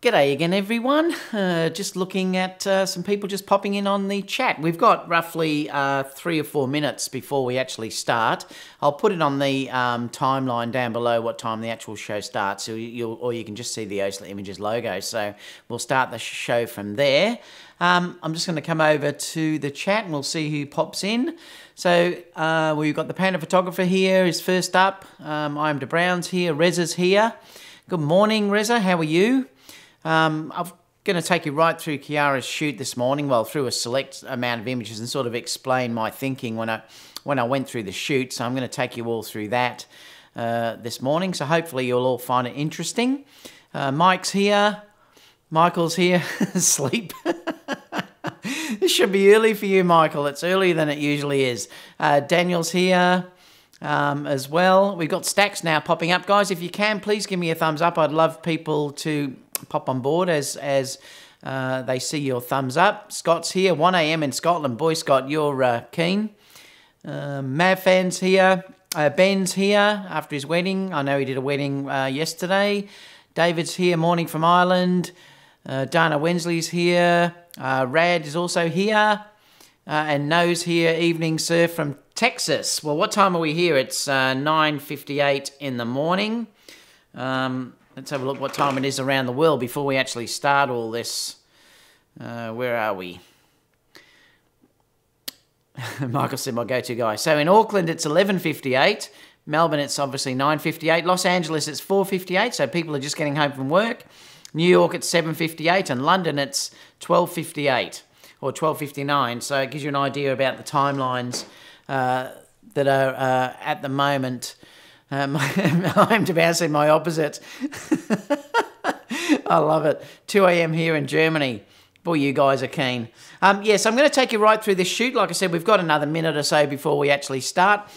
G'day again, everyone. Just looking at some people just popping in on the chat. We've got roughly 3 or 4 minutes before we actually start. I'll put it on the timeline down below what time the actual show starts, or you can just see the a7iii Images logo. So we'll start the show from there. I'm just going to come over to the chat and we'll see who pops in. So we've got the Panda Photographer here is first up. I'm De Brown's here. Reza's here. Good morning, Reza. How are you? I'm going to take you right through Kiara's shoot this morning, well, through a select amount of images and sort of explain my thinking when I went through the shoot. So I'm going to take you all through that this morning. So hopefully you'll all find it interesting. Mike's here. Michael's here. Sleep. This should be early for you, Michael. It's earlier than it usually is. Daniel's here. As well. We've got stacks now popping up. Guys, if you can, please give me a thumbs up. I'd love people to pop on board as they see your thumbs up. Scott's here, 1 a.m. in Scotland. Boy, Scott, you're keen. Mav fan's here. Ben's here after his wedding. I know he did a wedding yesterday. David's here, morning from Ireland. Dana Wensley's here. Rad is also here. And No's here, evening surf from Texas. Well, what time are we here? It's 9:58 in the morning. Let's have a look what time it is around the world before we actually start all this. Where are we? Michael said my go-to guy. So in Auckland, it's 11:58. Melbourne, it's obviously 9:58. Los Angeles, it's 4:58, so people are just getting home from work. New York, it's 7:58. And London, it's 12:58. Or 12:59, so it gives you an idea about the timelines that are at the moment. I'm to say my opposite. I love it. 2 a.m. here in Germany. Boy, you guys are keen. Yes, I'm going to take you right through this shoot. Like I said, we've got another minute or so before we actually start.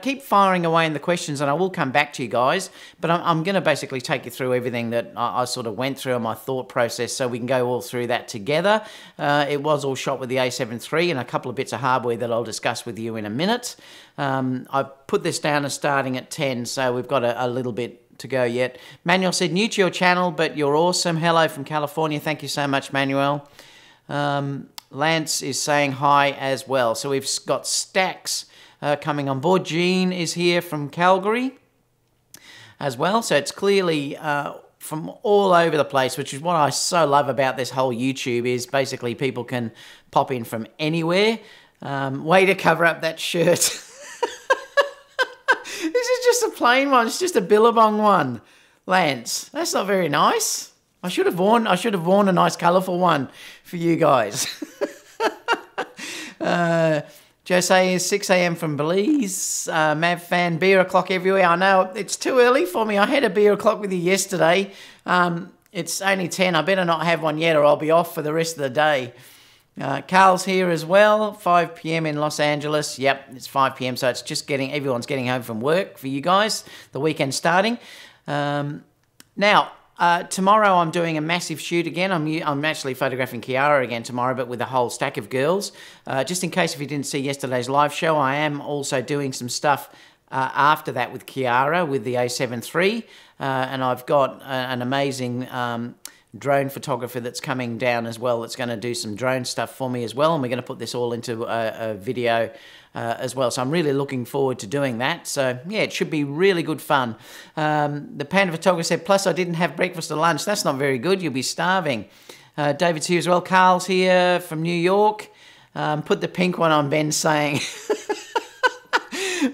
Keep firing away in the questions and I will come back to you guys. But I'm going to basically take you through everything that I sort of went through in my thought process so we can go all through that together. It was all shot with the a7 III and a couple of bits of hardware that I'll discuss with you in a minute. I put this down as starting at 10, so we've got a little bit to go yet. Manuel said, new to your channel, but you're awesome. Hello from California. Thank you so much, Manuel. Lance is saying hi as well. So we've got stacks coming on board. Jean is here from Calgary as well. So it's clearly from all over the place, which is what I so love about this whole YouTube is basically people can pop in from anywhere. Way to cover up that shirt. This is just a plain one. It's just a Billabong one. Lance, that's not very nice. I should have worn a nice colourful one for you guys. Jose is 6 a.m. from Belize. Mav fan, beer o'clock everywhere. I know it's too early for me. I had a beer o'clock with you yesterday. It's only 10. I better not have one yet or I'll be off for the rest of the day. Carl's here as well, 5 p.m. in Los Angeles. Yep, it's 5 p.m. so it's just everyone's getting home from work for you guys. The weekend's starting. Now, tomorrow I'm doing a massive shoot again. I'm actually photographing Kiara again tomorrow, but with a whole stack of girls. Just in case if you didn't see yesterday's live show, I am also doing some stuff after that with Kiara with the a7 III. And I've got an amazing drone photographer that's coming down as well that's going to do some drone stuff for me as well, and we're going to put this all into a video as well. So I'm really looking forward to doing that. So yeah, it should be really good fun. The Panda Photographer said, plus I didn't have breakfast or lunch. That's not very good. You'll be starving. David's here as well. Carl's here from New York. Put the pink one on, Ben saying.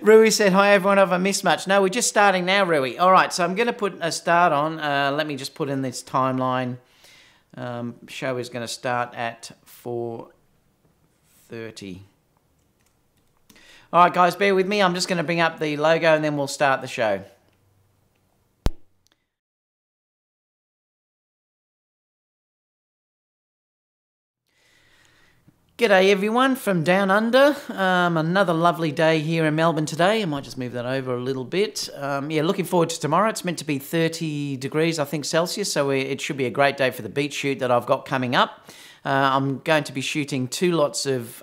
Rui said, hi everyone, have I missed much? No, we're just starting now, Rui. All right, so I'm going to put a start on. Let me just put in this timeline. Show is going to start at 4:30. All right, guys, bear with me. I'm just going to bring up the logo and then we'll start the show. G'day everyone from down under. Another lovely day here in Melbourne today. I might just move that over a little bit. Yeah, looking forward to tomorrow. It's meant to be 30 degrees, I think, Celsius, so it should be a great day for the beach shoot that I've got coming up. I'm going to be shooting 2 lots of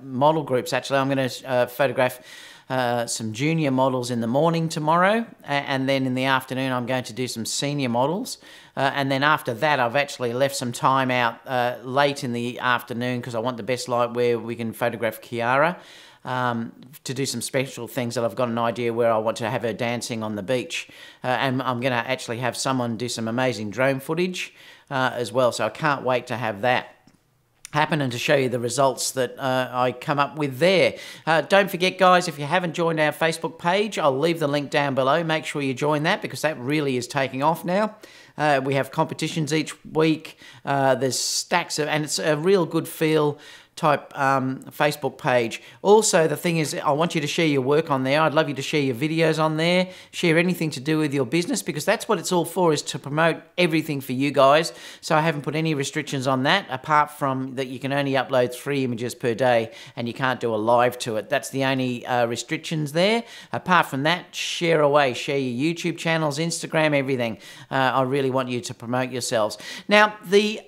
model groups, actually. I'm going to photograph some junior models in the morning tomorrow, and then in the afternoon I'm going to do some senior models. And then after that, I've actually left some time out late in the afternoon because I want the best light where we can photograph Kiara, to do some special things that I've got an idea where I want to have her dancing on the beach. And I'm going to actually have someone do some amazing drone footage as well. So I can't wait to have that happen and to show you the results that I come up with there. Don't forget, guys, if you haven't joined our Facebook page, I'll leave the link down below. Make sure you join that because that really is taking off now. We have competitions each week. There's stacks of, and it's a real good feel type Facebook page. Also, the thing is, I want you to share your work on there. I'd love you to share your videos on there, share anything to do with your business, because that's what it's all for, is to promote everything for you guys. So I haven't put any restrictions on that, apart from that you can only upload 3 images per day and you can't do a live to it. That's the only restrictions there. Apart from that, share away, share your YouTube channels, Instagram, everything. I really want you to promote yourselves. Now, the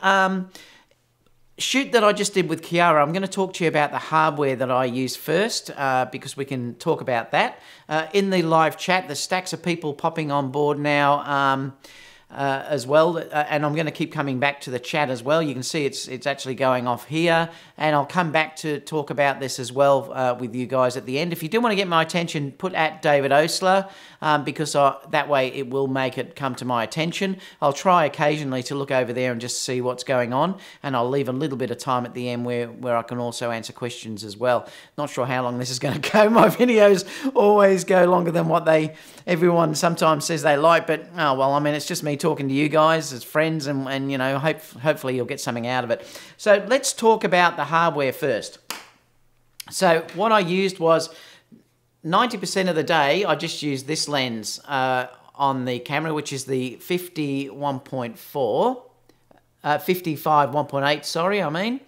shoot that I just did with Kiara, I'm going to talk to you about the hardware that I use first, because we can talk about that. In the live chat, there's stacks of people popping on board now as well, and I'm going to keep coming back to the chat as well. You can see it's actually going off here, and I'll come back to talk about this as well with you guys at the end. If you do want to get my attention, put at David Osler, because that way it will make it come to my attention. I'll try occasionally to look over there and just see what's going on, and I'll leave a little bit of time at the end where I can also answer questions as well. Not sure how long this is going to go. My videos always go longer than what everyone sometimes says they like, but oh well, I mean, it's just me talking to you guys as friends, and you know, hopefully you'll get something out of it. So let's talk about the hardware first. So what I used was 90% of the day I just used this lens on the camera, which is the 51.4, 55 1.8, sorry, I mean,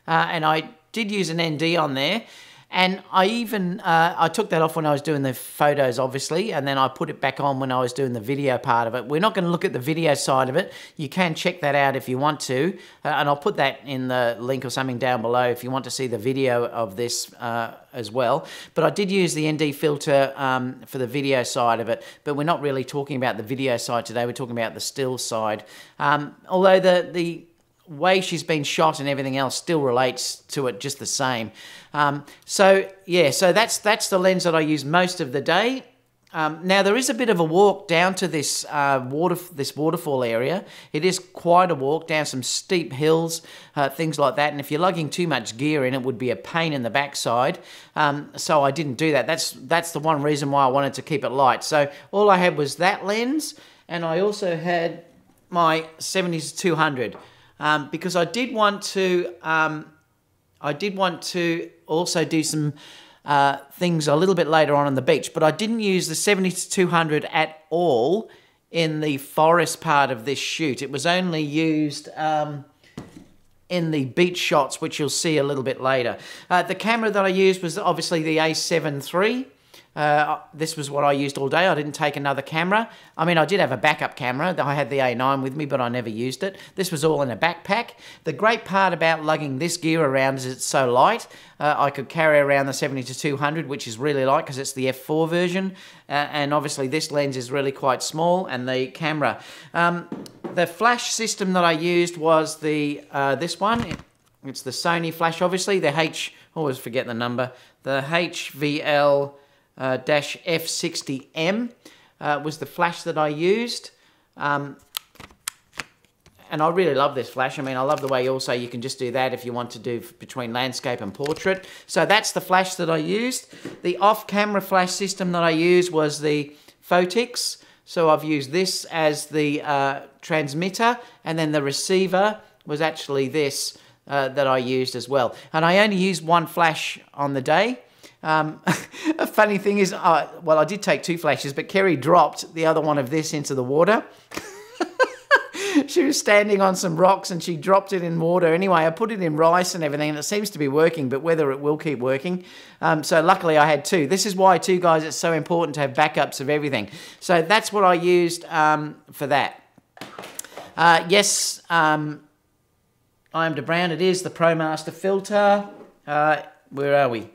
and I did use an ND on there. And I even, I took that off when I was doing the photos, obviously, and then I put it back on when I was doing the video part of it. We're not going to look at the video side of it. You can check that out if you want to, and I'll put that in the link or something down below if you want to see the video of this as well. But I did use the ND filter for the video side of it, but we're not really talking about the video side today. We're talking about the still side. Although the way she's been shot and everything else still relates to it just the same. So yeah, so that's the lens that I use most of the day. Now there is a bit of a walk down to this waterfall area. It is quite a walk down some steep hills, things like that. And if you're lugging too much gear in, it would be a pain in the backside. So I didn't do that. That's the one reason why I wanted to keep it light. So all I had was that lens, and I also had my 70-200. Because I did want to also do some things a little bit later on the beach, but I didn't use the 70-200 at all in the forest part of this shoot. It was only used in the beach shots, which you'll see a little bit later. The camera that I used was obviously the a7iii. This was what I used all day. I didn't take another camera. I mean, I did have a backup camera. I had the A9 with me, but I never used it. This was all in a backpack. The great part about lugging this gear around is it's so light. I could carry around the 70-200, which is really light because it's the f4 version. And obviously this lens is really quite small, and the camera. The flash system that I used was the this one. It's the Sony flash, obviously. The always forget the number. The HVL F60M was the flash that I used, and I really love this flash. I mean, I love the way also you can just do that if you want to do between landscape and portrait. So that's the flash that I used. The off-camera flash system that I used was the Photix. So I've used this as the transmitter, and then the receiver was actually this that I used as well. And I only used one flash on the day. A funny thing is, well, I did take 2 flashes, but Kerry dropped the other one of this into the water. She was standing on some rocks and she dropped it in water. Anyway, I put it in rice and everything, and it seems to be working, but whether it will keep working. So luckily I had 2. This is why, too, guys, it's so important to have backups of everything. So that's what I used for that. Yes, I am DeBrown. It is the ProMaster filter. Where are we?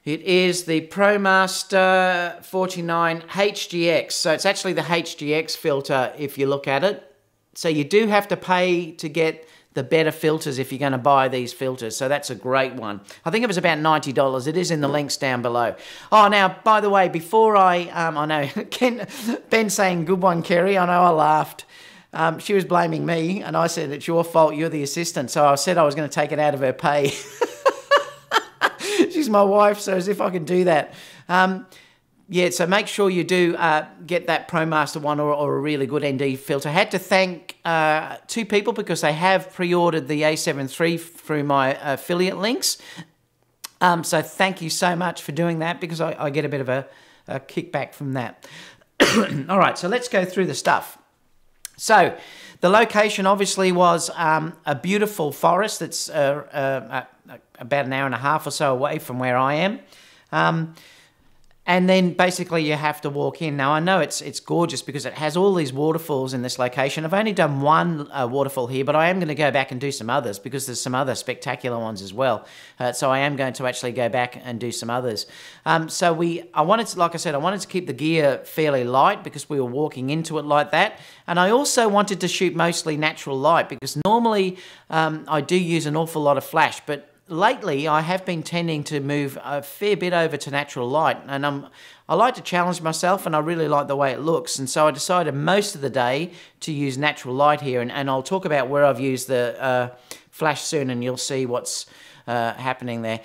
It is the ProMaster 49 HGX. So it's actually the HGX filter if you look at it. So you do have to pay to get the better filters if you're going to buy these filters. So that's a great one. I think it was about $90. It is in the links down below. Oh, now, by the way, before I know, Ben saying, good one, Kerry. I know I laughed. She was blaming me, and I said, it's your fault, you're the assistant. So I said I was going to take it out of her pay. She's my wife, so as if I can do that. Yeah, so make sure you do get that ProMaster one or a really good ND filter. I had to thank 2 people because they have pre-ordered the a7iii through my affiliate links. So thank you so much for doing that because I get a bit of a kickback from that. All right, so let's go through the stuff. So the location obviously was a beautiful forest that's about an hour and a half or so away from where I am. And then basically you have to walk in. Now I know it's gorgeous because it has all these waterfalls in this location. I've only done one waterfall here, but I am going to go back and do some others because there's some other spectacular ones as well. So I am going to actually go back and do some others. I wanted to, like I said, I wanted to keep the gear fairly light because we were walking into it like that. And I also wanted to shoot mostly natural light because normally I do use an awful lot of flash, but lately, I have been tending to move a fair bit over to natural light, and I like to challenge myself, and I really like the way it looks, and so I decided most of the day to use natural light here, and I'll talk about where I've used the flash soon, and you'll see what's happening there.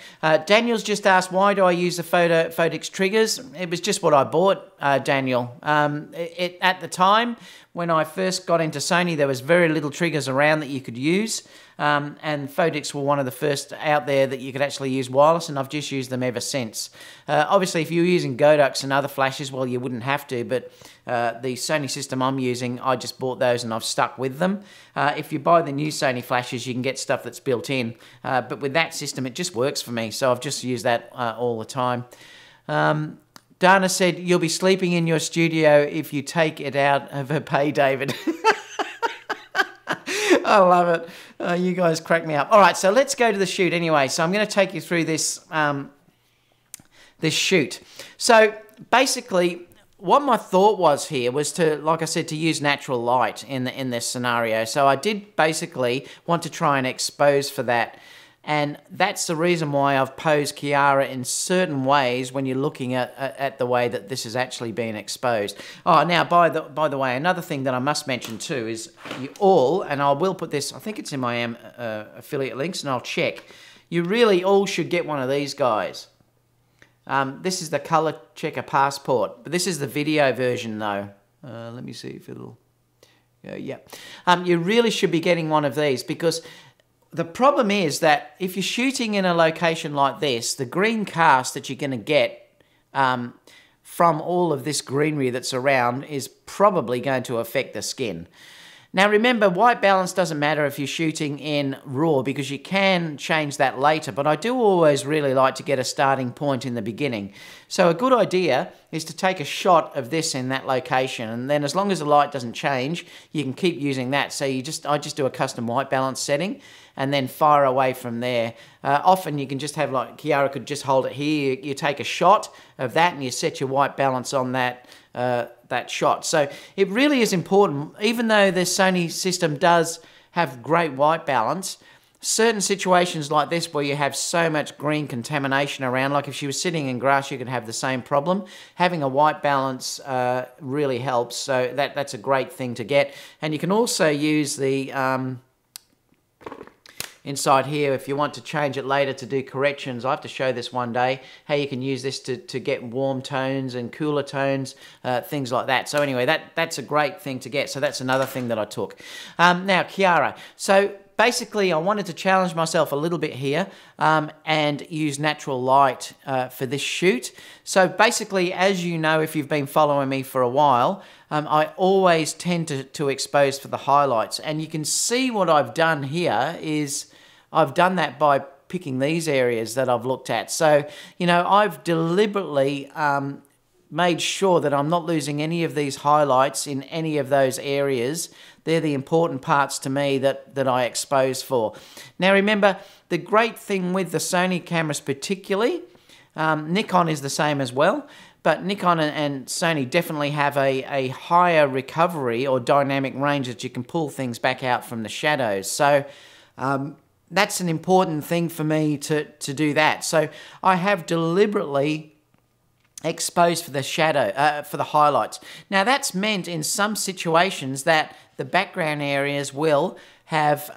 Daniel's just asked, why do I use the Photic triggers? It was just what I bought, Daniel. At the time, when I first got into Sony, there was very little triggers around that you could use. And Photics were one of the first out there that you could actually use wireless, and I've just used them ever since. Obviously, if you were using Godux and other flashes, well, you wouldn't have to, but the Sony system I'm using, I just bought those and I've stuck with them. If you buy the new Sony flashes, you can get stuff that's built in, but with that system, it just works for me, so I've just used that all the time. Dana said, you'll be sleeping in your studio if you take it out of her pay, David. I love it. You guys crack me up. All right, so let's go to the shoot anyway. So I'm going to take you through this this shoot. So basically, what my thought was here was to, like I said, to use natural light in this scenario. So I did basically want to try and expose for that. And that's the reason why I've posed Kiara in certain ways when you're looking at the way that this is actually being exposed. Oh, now, by the way, another thing that I must mention too is you all, and I will put this, I think it's in my affiliate links, and I'll check. You really all should get one of these guys. This is the color checker passport, but this is the video version though. Let me see if it'll, yeah. You really should be getting one of these because the problem is that if you're shooting in a location like this, the green cast that you're going to get from all of this greenery that's around is probably going to affect the skin. Now remember, white balance doesn't matter if you're shooting in RAW because you can change that later, but I do always really like to get a starting point in the beginning. So a good idea is to take a shot of this in that location, and then as long as the light doesn't change, you can keep using that. So I just do a custom white balance setting and then fire away from there. Often you can just have, like Kiara could just hold it here, you take a shot of that and you set your white balance on that shot. So it really is important, even though the Sony system does have great white balance, certain situations like this where you have so much green contamination around, like if she was sitting in grass, you could have the same problem. Having a white balance really helps, so that's a great thing to get. And you can also use the inside here if you want to change it later to do corrections. I have to show this one day, how you can use this to get warm tones and cooler tones, things like that. So anyway, that's a great thing to get. So that's another thing that I took. Now, Kiara. So basically, I wanted to challenge myself a little bit here and use natural light for this shoot. So basically, as you know, if you've been following me for a while, I always tend to expose for the highlights. And you can see what I've done here is I've done that by picking these areas that I've looked at. So, you know, I've deliberately made sure that I'm not losing any of these highlights in any of those areas. They're the important parts to me that I expose for. Now remember, the great thing with the Sony cameras particularly, Nikon is the same as well, but Nikon and Sony definitely have a higher recovery or dynamic range that you can pull things back out from the shadows. So that's an important thing for me to do that. So I have deliberately exposed for the shadow, for the highlights. Now that's meant in some situations that the background areas will have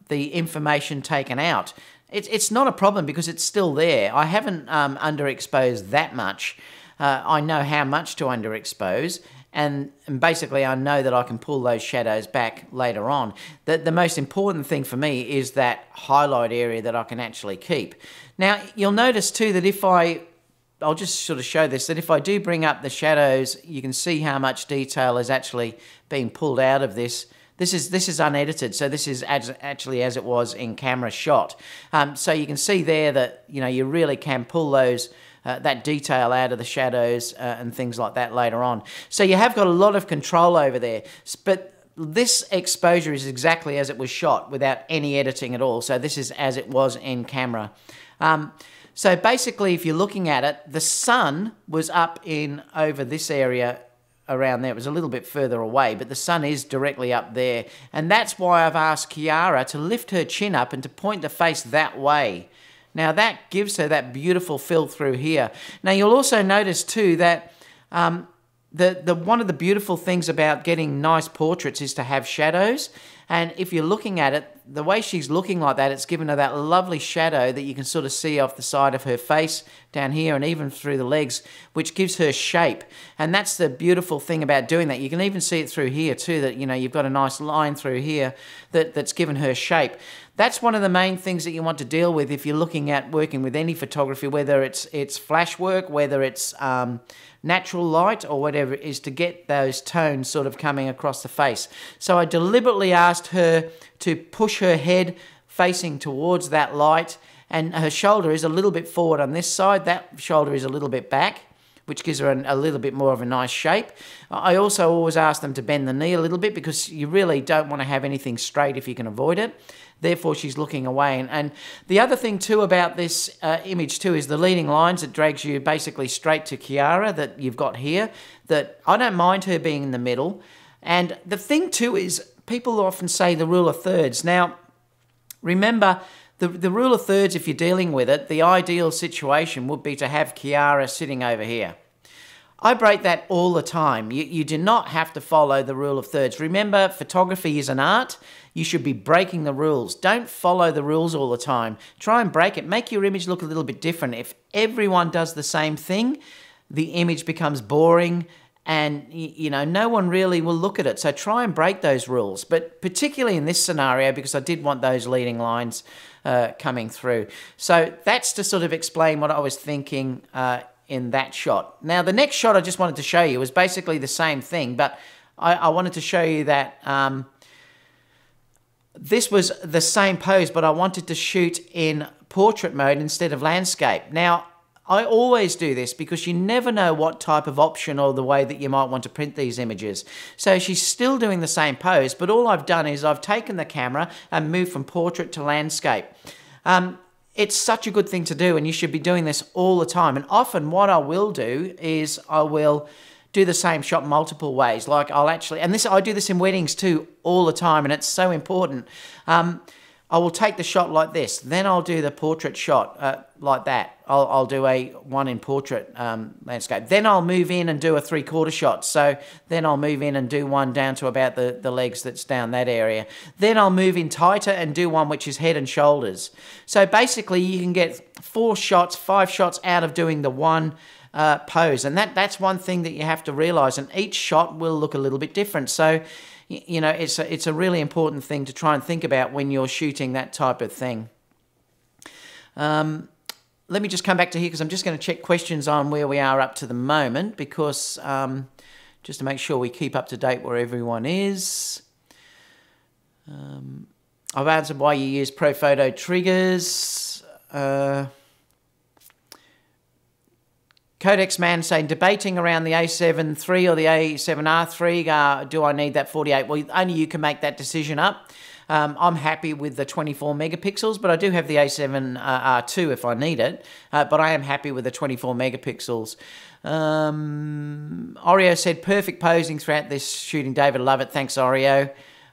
the information taken out. It's not a problem because it's still there. I haven't underexposed that much. I know how much to underexpose, and basically I know that I can pull those shadows back later on. The most important thing for me is that highlight area that I can actually keep. Now you'll notice too that if I'll just sort of show this, that if I do bring up the shadows, you can see how much detail is actually being pulled out of this. This is unedited, so this is actually as it was in camera shot. So you can see there that you really can pull those that detail out of the shadows and things like that later on. So you have got a lot of control over there, but this exposure is exactly as it was shot without any editing at all. So this is as it was in camera. So basically, if you're looking at it, the sun was up in over this area around there. It was a little bit further away, but the sun is directly up there. And that's why I've asked Kiara to lift her chin up and to point the face that way. Now that gives her that beautiful fill through here. Now you'll also notice too that one of the beautiful things about getting nice portraits is to have shadows. And if you're looking at it, the way she's looking like that, it's given her that lovely shadow that you can sort of see off the side of her face down here and even through the legs, which gives her shape. And that's the beautiful thing about doing that. You can even see it through here too, that you've got a nice line through here that's given her shape. That's one of the main things that you want to deal with if you're looking at working with any photography, whether it's flash work, whether it's natural light or whatever, is to get those tones sort of coming across the face. So I deliberately asked her to push her head facing towards that light, and her shoulder is a little bit forward on this side, that shoulder is a little bit back, which gives her a little bit more of a nice shape. I also always ask them to bend the knee a little bit because you really don't want to have anything straight if you can avoid it. Therefore, she's looking away. And the other thing too about this image too is the leading lines that drags you basically straight to Kiara that you've got here, that I don't mind her being in the middle. And the thing too is people often say the rule of thirds. Now, remember, the rule of thirds, if you're dealing with it, the ideal situation would be to have Kiara sitting over here. I break that all the time. You do not have to follow the rule of thirds. Remember, photography is an art. You should be breaking the rules. Don't follow the rules all the time. Try and break it. Make your image look a little bit different. If everyone does the same thing, the image becomes boring and no one really will look at it. So try and break those rules. But particularly in this scenario, because I did want those leading lines coming through. So that's to sort of explain what I was thinking in that shot. Now, the next shot I just wanted to show you was basically the same thing, but I wanted to show you that this was the same pose, but I wanted to shoot in portrait mode instead of landscape. Now, I always do this because you never know what type of option or the way that you might want to print these images. So she's still doing the same pose, but all I've done is I've taken the camera and moved from portrait to landscape. It's such a good thing to do, and you should be doing this all the time. And often what I will do is I will do the same shot multiple ways. Like I do this in weddings too all the time, and it's so important. I will take the shot like this, then I'll do the portrait shot like that. I'll do one in portrait landscape. Then I'll move in and do a 3/4 shot. So then I'll move in and do one down to about the legs that's down that area. Then I'll move in tighter and do one which is head and shoulders. So basically you can get 4 shots, 5 shots out of doing the one pose. And that's one thing that you have to realize. And each shot will look a little bit different. So it's a really important thing to try and think about when you're shooting that type of thing. Let me just come back to here because I'm just going to check questions on where we are up to the moment, because just to make sure we keep up to date where everyone is. I've answered why you use ProPhoto triggers. Codex Man saying, debating around the a7 III or the a7R III, do I need that 48? Well, only you can make that decision up. I'm happy with the 24 megapixels, but I do have the a7iii if I need it. But I am happy with the 24 megapixels. Oreo said, perfect posing throughout this shooting, David. Love it. Thanks, Oreo.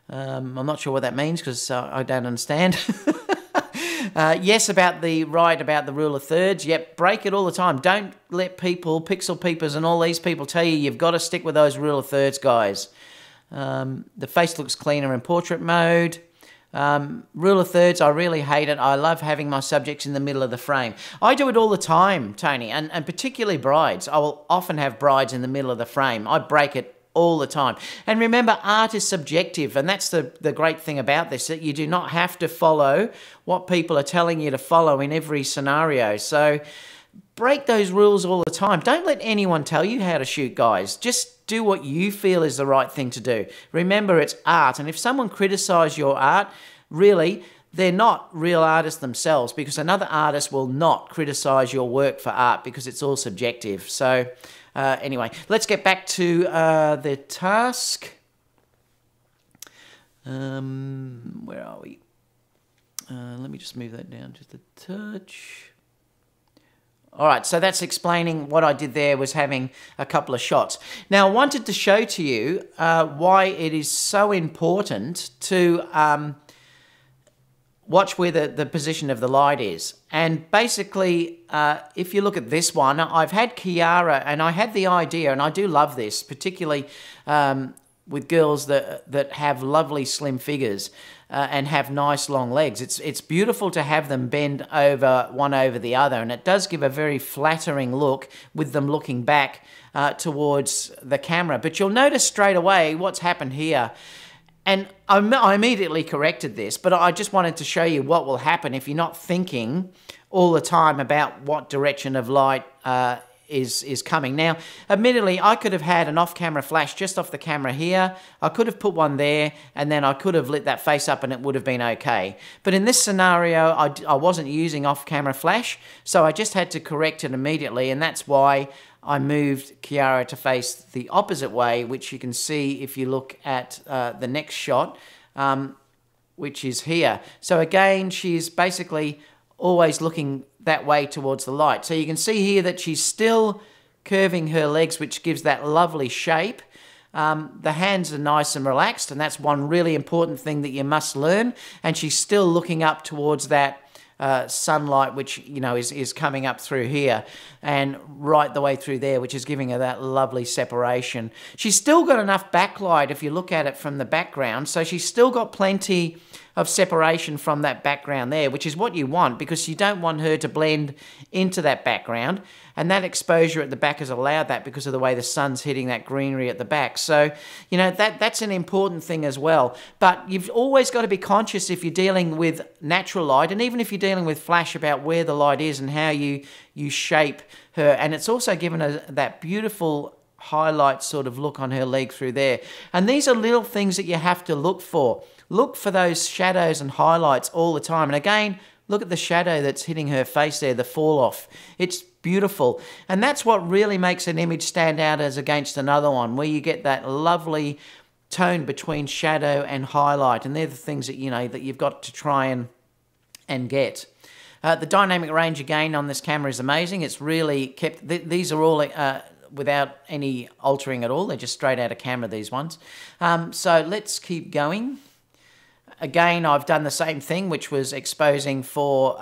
I'm not sure what that means because I don't understand. Yes, about the rule of thirds. Yep, break it all the time. Don't let people, pixel peepers and all these people tell you you've got to stick with those rule of thirds, guys. The face looks cleaner in portrait mode. Rule of thirds, I really hate it. I love having my subjects in the middle of the frame. I do it all the time, Tony, and particularly brides. I will often have brides in the middle of the frame. I break it all the time. And remember, art is subjective, and that's the great thing about this, that you do not have to follow what people are telling you to follow in every scenario. So break those rules all the time. Don't let anyone tell you how to shoot, guys. Just do what you feel is the right thing to do. Remember, it's art, and if someone criticizes your art, really, they're not real artists themselves, because another artist will not criticize your work for art because it's all subjective. So anyway, let's get back to the task. Where are we? Let me just move that down just a touch. All right, so that's explaining what I did there, was having a couple of shots. Now, I wanted to show to you why it is so important to watch where the position of the light is. And basically, if you look at this one, I've had Kiara, and I had the idea, and I do love this, particularly with girls that have lovely slim figures and have nice long legs. It's beautiful to have them bend over one over the other, and it does give a very flattering look with them looking back towards the camera. But you'll notice straight away what's happened here. And I immediately corrected this, but I just wanted to show you what will happen if you're not thinking all the time about what direction of light is coming. Now, admittedly, I could have had an off-camera flash just off the camera here. I could have put one there, and then I could have lit that face up and it would have been okay. But in this scenario, I wasn't using off-camera flash, so I just had to correct it immediately, and that's why I moved Kiara to face the opposite way, which you can see if you look at the next shot, which is here. So again, she's basically always looking that way towards the light. So you can see here that she's still curving her legs, which gives that lovely shape. The hands are nice and relaxed, and that's one really important thing that you must learn. And she's still looking up towards that sunlight, which, you know, is coming up through here and right the way through there, which is giving her that lovely separation. She's still got enough backlight if you look at it from the background, so she's still got plenty of separation from that background there, which is what you want, because you don't want her to blend into that background, and that exposure at the back has allowed that because of the way the sun's hitting that greenery at the back. So, you know, that's an important thing as well. But you've always got to be conscious if you're dealing with natural light, and even if you're dealing with flash, about where the light is and how you shape her. And it's also given her that beautiful highlight sort of look on her leg through there. And these are little things that you have to look for. Look for those shadows and highlights all the time. And again, look at the shadow that's hitting her face there, the fall off. It's beautiful. And that's what really makes an image stand out as against another one, where you get that lovely tone between shadow and highlight. And they're the things that, you know, that you've got to try and get. The dynamic range again on this camera is amazing. It's really kept, these are all without any altering at all. They're just straight out of camera, these ones. So let's keep going. Again, I've done the same thing, which was exposing for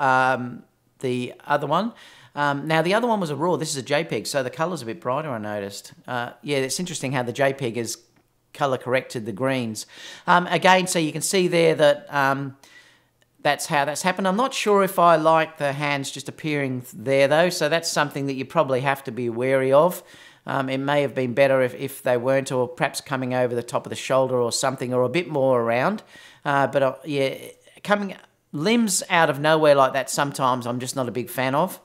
the other one. Now, the other one was a RAW. This is a JPEG, so the colour's a bit brighter, I noticed. Yeah, it's interesting how the JPEG has colour corrected the greens. Again, so you can see there that that's how that's happened. I'm not sure if I like the hands just appearing there, though, so that's something that you probably have to be wary of. It may have been better if they weren't, or perhaps coming over the top of the shoulder or something, or a bit more around. But yeah, coming limbs out of nowhere like that sometimes I'm just not a big fan of.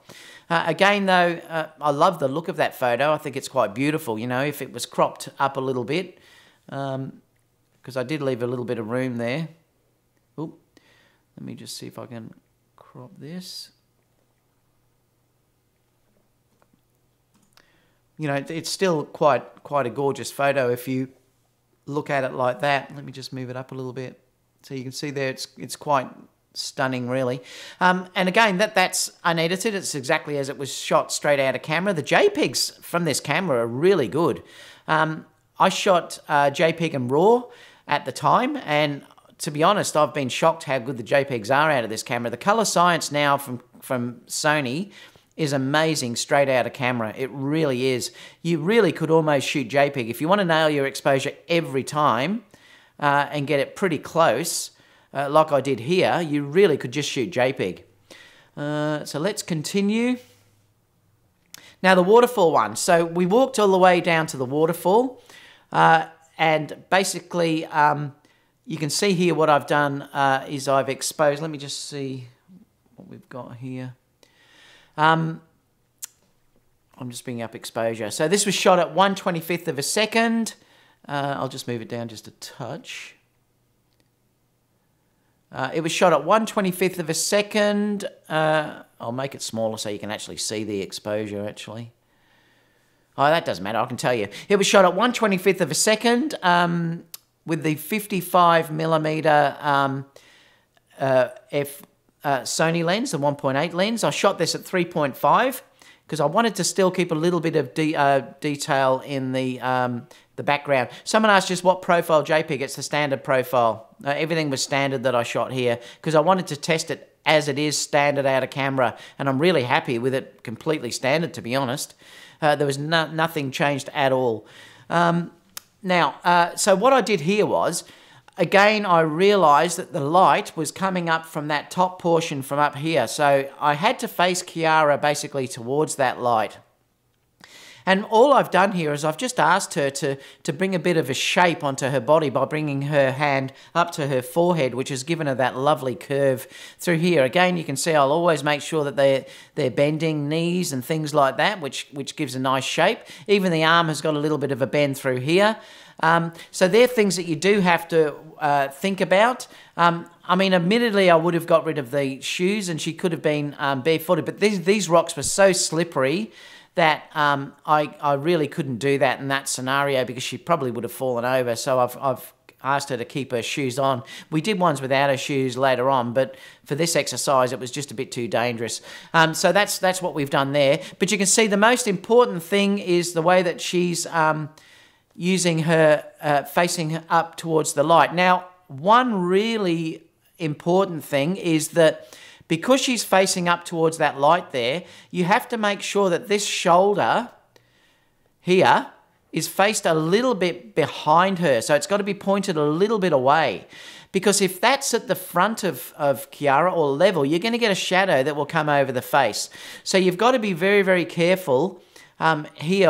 Again, though, I love the look of that photo. I think it's quite beautiful, you know, if it was cropped up a little bit, because I did leave a little bit of room there. Oop. Let me just see if I can crop this. You know, it's still quite a gorgeous photo if you look at it like that. Let me just move it up a little bit. So you can see there it's quite stunning, really. And again, that's unedited. It's exactly as it was shot straight out of camera. The JPEGs from this camera are really good. I shot JPEG and RAW at the time, and to be honest, I've been shocked how good the JPEGs are out of this camera. The color science now from Sony is amazing straight out of camera. It really is. You really could almost shoot JPEG. If you want to nail your exposure every time and get it pretty close, like I did here, you really could just shoot JPEG. So let's continue. Now the waterfall one. So we walked all the way down to the waterfall, and basically you can see here what I've done is I've exposed. Let me just see what we've got here. I'm just bringing up exposure. So this was shot at 1/25th of a second. I'll just move it down just a touch. It was shot at 1/25th of a second. I'll make it smaller so you can actually see the exposure, actually. Oh, that doesn't matter, I can tell you. It was shot at 1/25th of a second with the 55mm Sony lens, the 1.8 lens. I shot this at 3.5 because I wanted to still keep a little bit of detail in the background. Someone asked just what profile JPEG. It's the standard profile. Everything was standard that I shot here because I wanted to test it as it is standard out of camera, and I'm really happy with it completely standard, to be honest. There was nothing changed at all. So what I did here was, again, I realised that the light was coming up from that top portion from up here. So I had to face Kiara basically towards that light. And all I've done here is I've just asked her to bring a bit of a shape onto her body by bringing her hand up to her forehead, which has given her that lovely curve through here. Again, you can see I'll always make sure that they're bending knees and things like that, which gives a nice shape. Even the arm has got a little bit of a bend through here. So they're things that you do have to think about. I mean, admittedly, I would have got rid of the shoes and she could have been barefooted, but these rocks were so slippery that I really couldn't do that in that scenario because she probably would have fallen over. So I've asked her to keep her shoes on. We did ones without her shoes later on, but for this exercise, it was just a bit too dangerous. So that's what we've done there. But you can see the most important thing is the way that she's using her facing up towards the light. Now, one really important thing is that because she's facing up towards that light there, you have to make sure that this shoulder here is faced a little bit behind her. So it's got to be pointed a little bit away. Because if that's at the front of Kiara or level, you're going to get a shadow that will come over the face. So you've got to be very, very careful here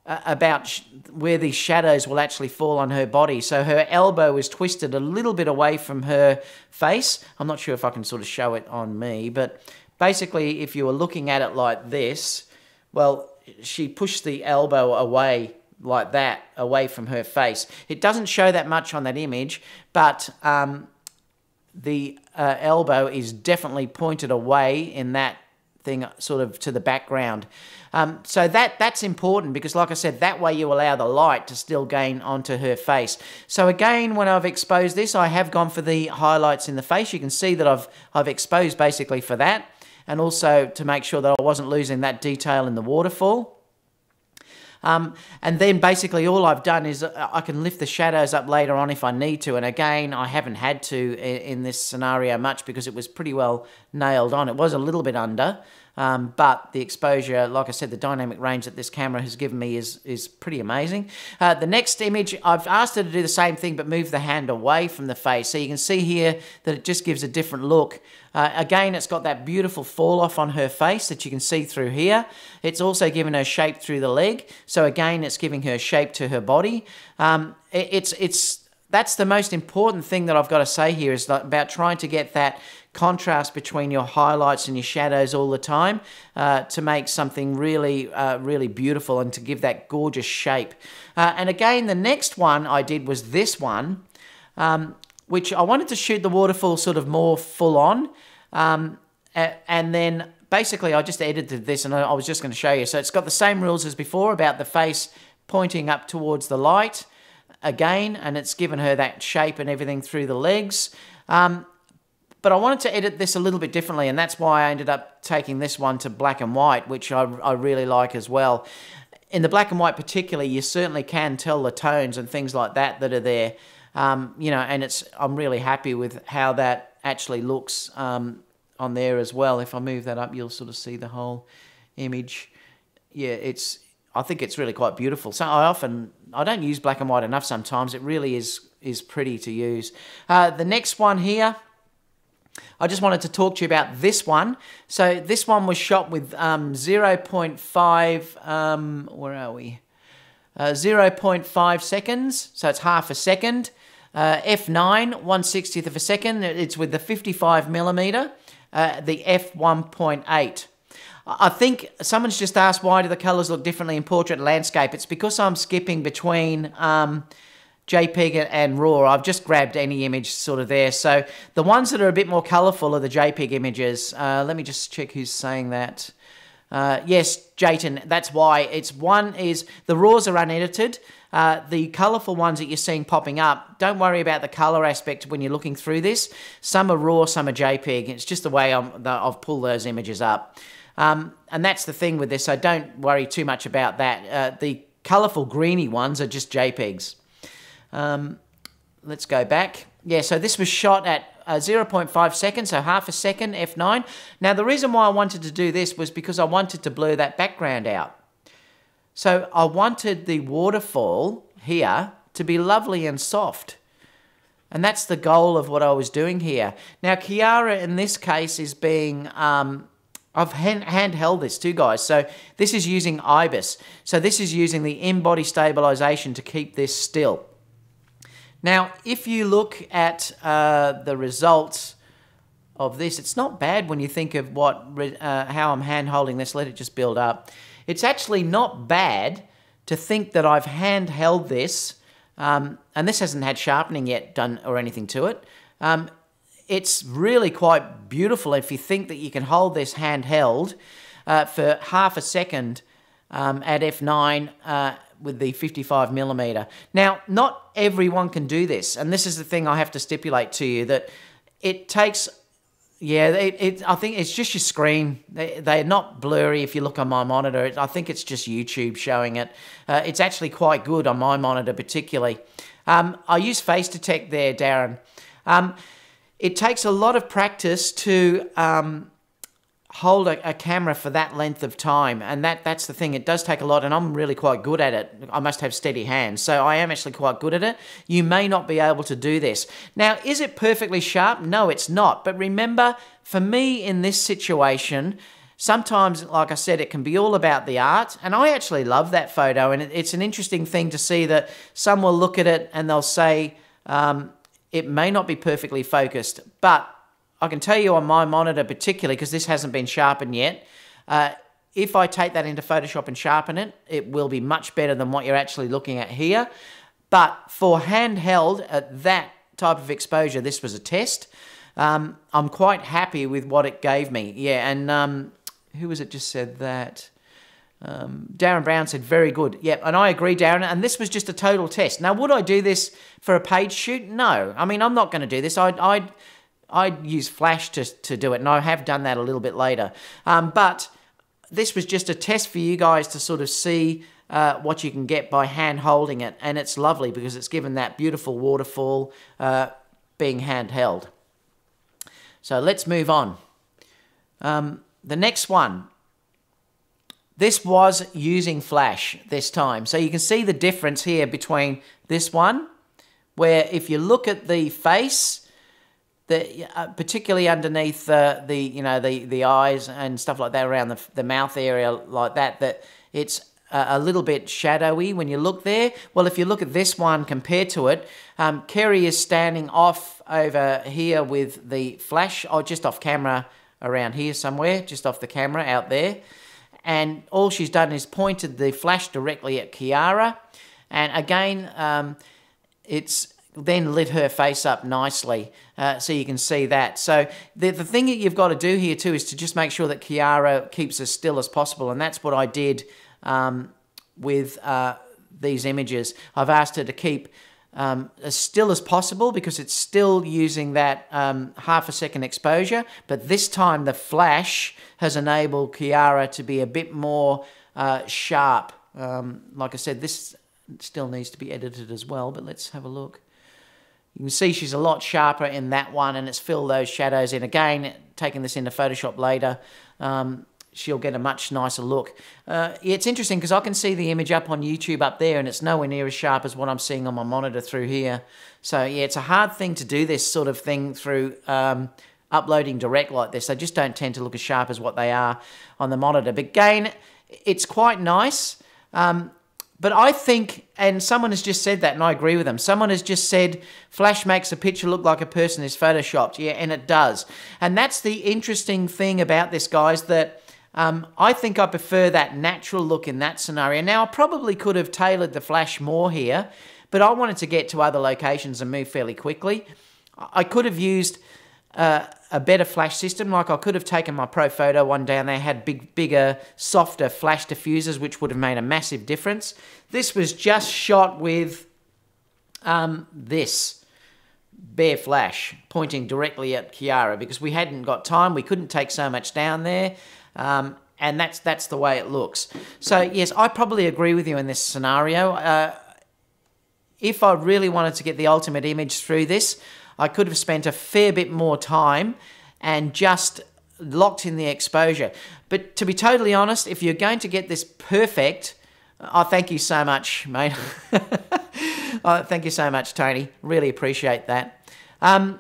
about where these shadows will actually fall on her body. So her elbow is twisted a little bit away from her face. I'm not sure if I can sort of show it on me, but basically if you were looking at it like this, well, she pushed the elbow away like that, away from her face. It doesn't show that much on that image, but the elbow is definitely pointed away in that thing, sort of to the background. So that's important because, like I said, that way you allow the light to still gain onto her face. So again, when I've exposed this, I have gone for the highlights in the face. You can see that I've exposed basically for that, and also to make sure that I wasn't losing that detail in the waterfall. And then basically all I've done is I can lift the shadows up later on if I need to. And again, I haven't had to in this scenario much because it was pretty well nailed on. It was a little bit under, but the exposure, like I said, the dynamic range that this camera has given me is pretty amazing. The next image, I've asked her to do the same thing but move the hand away from the face. So you can see here that it just gives a different look. Again, it's got that beautiful fall off on her face that you can see through here. It's also given her shape through the leg. So again, it's giving her shape to her body. That's the most important thing that I've got to say here is about trying to get that contrast between your highlights and your shadows all the time to make something really, really beautiful and to give that gorgeous shape. And again, the next one I did was this one, which I wanted to shoot the waterfall sort of more full on. And then basically I just edited this and I was just going to show you. So it's got the same rules as before about the face pointing up towards the light. again, and it's given her that shape and everything through the legs. But I wanted to edit this a little bit differently, and that's why I ended up taking this one to black and white, which I really like as well. In the black and white particularly, you certainly can tell the tones and things like that are there. You know, and I'm really happy with how that actually looks on there as well. If I move that up, you'll sort of see the whole image. Yeah, I think it's really quite beautiful. So I don't use black and white enough sometimes. It really is pretty to use. The next one here, I just wanted to talk to you about this one. So this one was shot with 0.5, where are we? 0.5 seconds, so it's half a second. F9, 1/60th of a second. It's with the 55mm, the f1.8. I think someone's just asked, why do the colours look differently in portrait and landscape? It's because I'm skipping between JPEG and RAW. I've just grabbed any image sort of there. So the ones that are a bit more colourful are the JPEG images. Let me just check who's saying that. Yes, Jayton, that's why. One is the RAWs are unedited. The colourful ones that you're seeing popping up, don't worry about the colour aspect when you're looking through this. Some are RAW, some are JPEG. It's just the way I've pulled those images up. And that's the thing with this, so don't worry too much about that. The colourful greeny ones are just JPEGs. Let's go back. Yeah, so this was shot at 0.5 seconds, so half a second, f9. Now, the reason why I wanted to do this was because I wanted to blur that background out. So I wanted the waterfall here to be lovely and soft. And that's the goal of what I was doing here. Now, Kiara, in this case, is being... I've handheld this too, guys. So this is using IBIS. So this is using the in-body stabilization to keep this still. Now, if you look at the results of this, it's not bad when you think of how I'm hand-holding this. Let it just build up. It's actually not bad to think that I've hand-held this, and this hasn't had sharpening yet done or anything to it. It's really quite beautiful if you think that you can hold this handheld for half a second at f9 with the 55mm. Now, not everyone can do this, and this is the thing I have to stipulate to you, that it takes... Yeah, I think it's just your screen. They're not blurry if you look on my monitor. I think it's just YouTube showing it. It's actually quite good on my monitor particularly. I use Face Detect there, Darren. It takes a lot of practice to hold a camera for that length of time, and that's the thing. It does take a lot, and I'm really quite good at it. I must have steady hands, so I am actually quite good at it. You may not be able to do this. Now, is it perfectly sharp? No, it's not. But remember, for me in this situation, sometimes, like I said, it can be all about the art, and I actually love that photo, and it's an interesting thing to see that some will look at it and they'll say it may not be perfectly focused, but I can tell you on my monitor particularly, because this hasn't been sharpened yet, if I take that into Photoshop and sharpen it, it will be much better than what you're actually looking at here. But for handheld at that type of exposure, this was a test. I'm quite happy with what it gave me. Yeah, and who was it just said that? Darren Brown said, very good. Yep, and I agree, Darren, and this was just a total test. Now, would I do this for a page shoot? No. I mean, I'm not going to do this. I'd use Flash to do it, and I have done that a little bit later. But this was just a test for you guys to sort of see what you can get by hand-holding it, and it's lovely because it's given that beautiful waterfall being handheld. So let's move on. The next one. This was using Flash this time. So you can see the difference here between this one, where if you look at the face, particularly underneath the eyes and stuff like that, around the mouth area like that it's a little bit shadowy when you look there. Well, if you look at this one compared to it, Kerry is standing off over here with the flash, just off camera around here somewhere, just off the camera out there. And all she's done is pointed the flash directly at Kiara. And again, it's then lit her face up nicely, so you can see that. So the thing that you've got to do here too is to just make sure that Kiara keeps as still as possible, and that's what I did with these images. I've asked her to keep as still as possible because it's still using that half a second exposure, but this time the flash has enabled Kiara to be a bit more sharp. Like I said, this still needs to be edited as well, but let's have a look. You can see she's a lot sharper in that one, and it's filled those shadows in. Again, taking this into Photoshop later, she'll get a much nicer look. It's interesting because I can see the image up on YouTube up there, and it's nowhere near as sharp as what I'm seeing on my monitor through here. So yeah, it's a hard thing to do this sort of thing through uploading direct like this. They just don't tend to look as sharp as what they are on the monitor. But again, it's quite nice. But I think, and someone has just said that, and I agree with them. Someone has just said, flash makes a picture look like a person is photoshopped. Yeah, and it does. And that's the interesting thing about this, guys, that I think I prefer that natural look in that scenario. Now, I probably could have tailored the flash more here, but I wanted to get to other locations and move fairly quickly. I could have used a better flash system. Like I could have taken my Pro Photo one down there, had bigger, softer flash diffusers, which would have made a massive difference. This was just shot with this bare flash pointing directly at Kiara because we hadn't got time. We couldn't take so much down there. And that's the way it looks. So yes, I probably agree with you in this scenario. If I really wanted to get the ultimate image through this, I could have spent a fair bit more time and just locked in the exposure. But to be totally honest, if you're going to get this perfect, oh, thank you so much, mate. Oh, thank you so much, Tony. Really appreciate that. To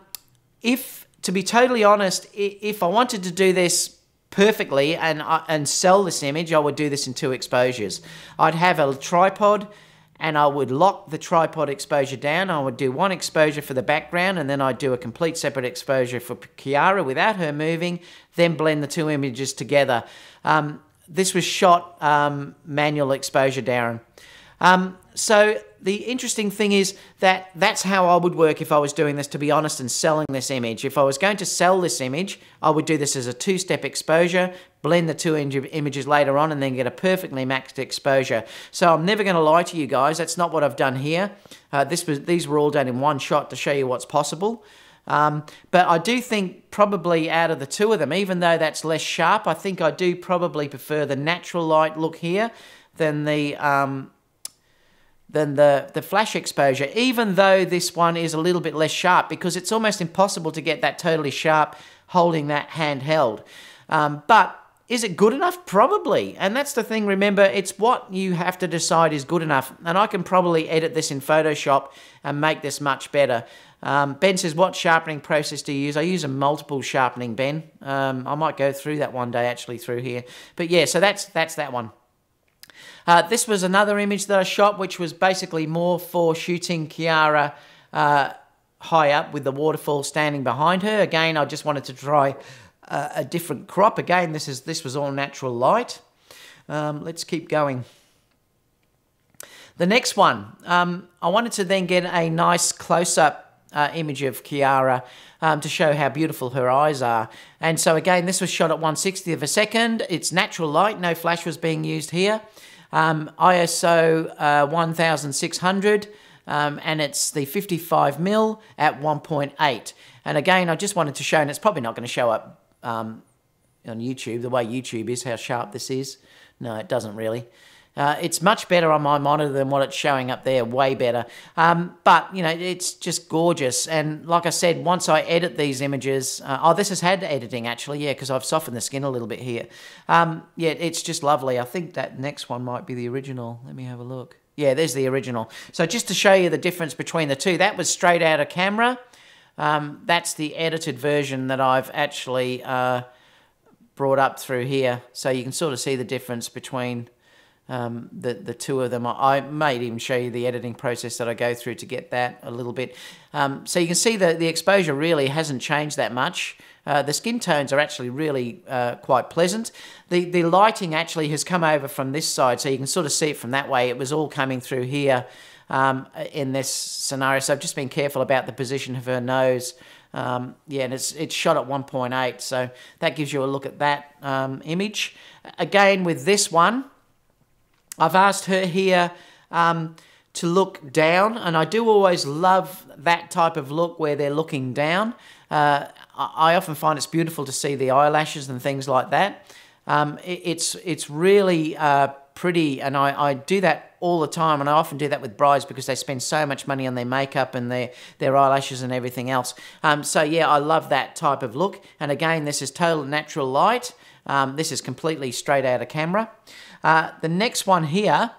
be totally honest, if I wanted to do this perfectly and sell this image, I would do this in 2 exposures. I'd have a tripod, and I would lock the tripod exposure down. I would do 1 exposure for the background, and then I'd do a complete separate exposure for Kiara without her moving, then blend the 2 images together. This was shot manual exposure, Darren. So the interesting thing is that that's how I would work if I was doing this, to be honest, and selling this image. If I was going to sell this image, I would do this as a 2-step exposure, blend the 2 images later on, and then get a perfectly maxed exposure. So I'm never going to lie to you guys. That's not what I've done here. These were all done in 1 shot to show you what's possible. But I do think probably out of the 2 of them, even though that's less sharp, I think I do probably prefer the natural light look here than the flash exposure, even though this one is a little bit less sharp, because it's almost impossible to get that totally sharp holding that handheld. But is it good enough? Probably. And that's the thing, remember, it's what you have to decide is good enough. And I can probably edit this in Photoshop and make this much better. Ben says, what sharpening process do you use? I use a multiple sharpening, Ben. I might go through that one day actually through here. But yeah, so that's that one. This was another image that I shot, which was basically more for shooting Kiara high up with the waterfall standing behind her. Again, I just wanted to try a different crop. Again, this was all natural light. Let's keep going. The next one, I wanted to then get a nice close-up image of Kiara to show how beautiful her eyes are. And so again, this was shot at 1/60th of a second. It's natural light, no flash was being used here. ISO 1600, and it's the 55mm at 1.8. And again, I just wanted to show, and it's probably not going to show up on YouTube, the way YouTube is, how sharp this is. No, it doesn't really. It's much better on my monitor than what it's showing up there, way better. But, you know, it's just gorgeous. And like I said, once I edit these images, oh, this has had editing actually, yeah, because I've softened the skin a little bit here. Yeah, it's just lovely. I think that next one might be the original. Let me have a look. Yeah, there's the original. So just to show you the difference between the 2, that was straight out of camera. That's the edited version that I've actually brought up through here. So you can sort of see the difference between the 2 of them. I might even show you the editing process that I go through to get that a little bit. So you can see that the exposure really hasn't changed that much. The skin tones are actually really quite pleasant. The lighting actually has come over from this side, so you can sort of see it from that way. It was all coming through here in this scenario, so I've just been careful about the position of her nose. Yeah, and it's shot at 1.8, so that gives you a look at that image. Again, with this one, I've asked her here to look down, and I do always love that type of look where they're looking down. I often find it's beautiful to see the eyelashes and things like that. It's really pretty, and I do that all the time, and I often do that with brides because they spend so much money on their makeup and their eyelashes and everything else. So yeah, I love that type of look. And again, this is total natural light. This is completely straight out of camera. The next one here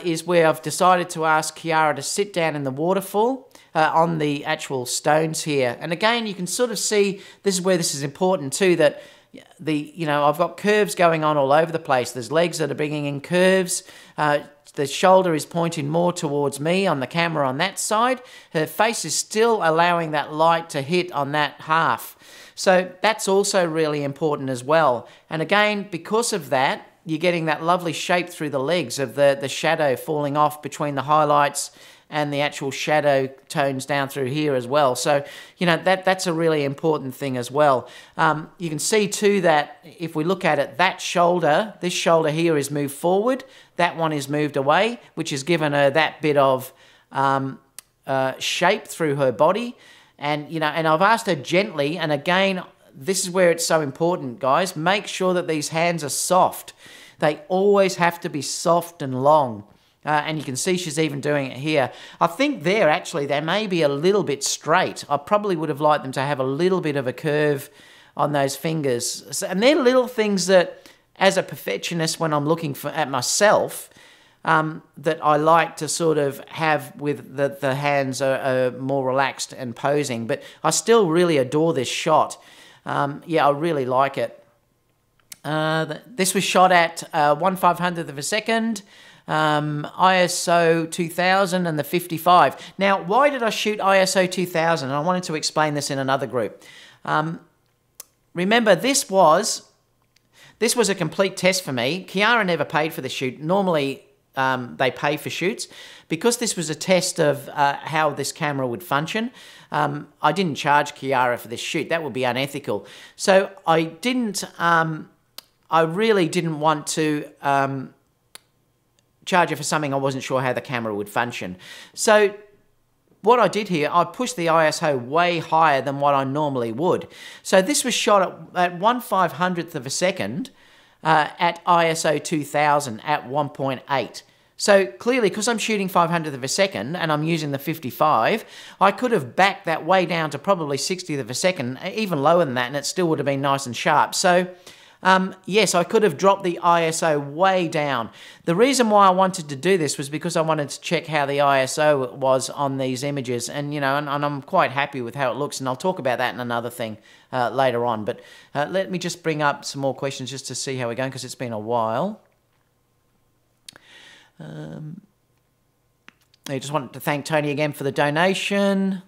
is where I've decided to ask Kiara to sit down in the waterfall on the actual stones here. And again, you can sort of see, this is where this is important too, that I've got curves going on all over the place. There's legs that are bringing in curves. The shoulder is pointing more towards me on the camera on that side. Her face is still allowing that light to hit on that half. So that's also really important as well. And again, because of that, you're getting that lovely shape through the legs of the shadow falling off between the highlights and the actual shadow tones down through here as well. So, that's a really important thing as well. You can see too that if we look at it, this shoulder here is moved forward, that one is moved away, which has given her that bit of shape through her body. And, and I've asked her gently, and again, this is where it's so important, guys, make sure that these hands are soft. They always have to be soft and long. And you can see she's even doing it here. I think they may be a little bit straight. I probably would have liked them to have a little bit of a curve on those fingers. And they're little things that, as a perfectionist, when I'm looking at myself, that I like to sort of have with the hands are more relaxed and posing. But I still really adore this shot. Yeah, I really like it. This was shot at 1/500th of a second. ISO 2000 and the 55. Now, why did I shoot ISO 2000? And I wanted to explain this in another group. Remember, this was a complete test for me. Kiara never paid for the shoot. Normally, they pay for shoots. Because this was a test of how this camera would function, I didn't charge Kiara for this shoot. That would be unethical. So I really didn't want to charge her for something I wasn't sure how the camera would function. So what I did here, I pushed the ISO way higher than what I normally would. So this was shot at 1/500th of a second at ISO 2000 at 1.8. So clearly, because I'm shooting 500th of a second and I'm using the 55, I could have backed that way down to probably 60th of a second, even lower than that, and it still would have been nice and sharp. So yes, I could have dropped the ISO way down. The reason why I wanted to do this was because I wanted to check how the ISO was on these images, and and I'm quite happy with how it looks, and I'll talk about that in another thing later on. But let me just bring up some more questions just to see how we're going, because it's been a while. I just wanted to thank Tony again for the donation.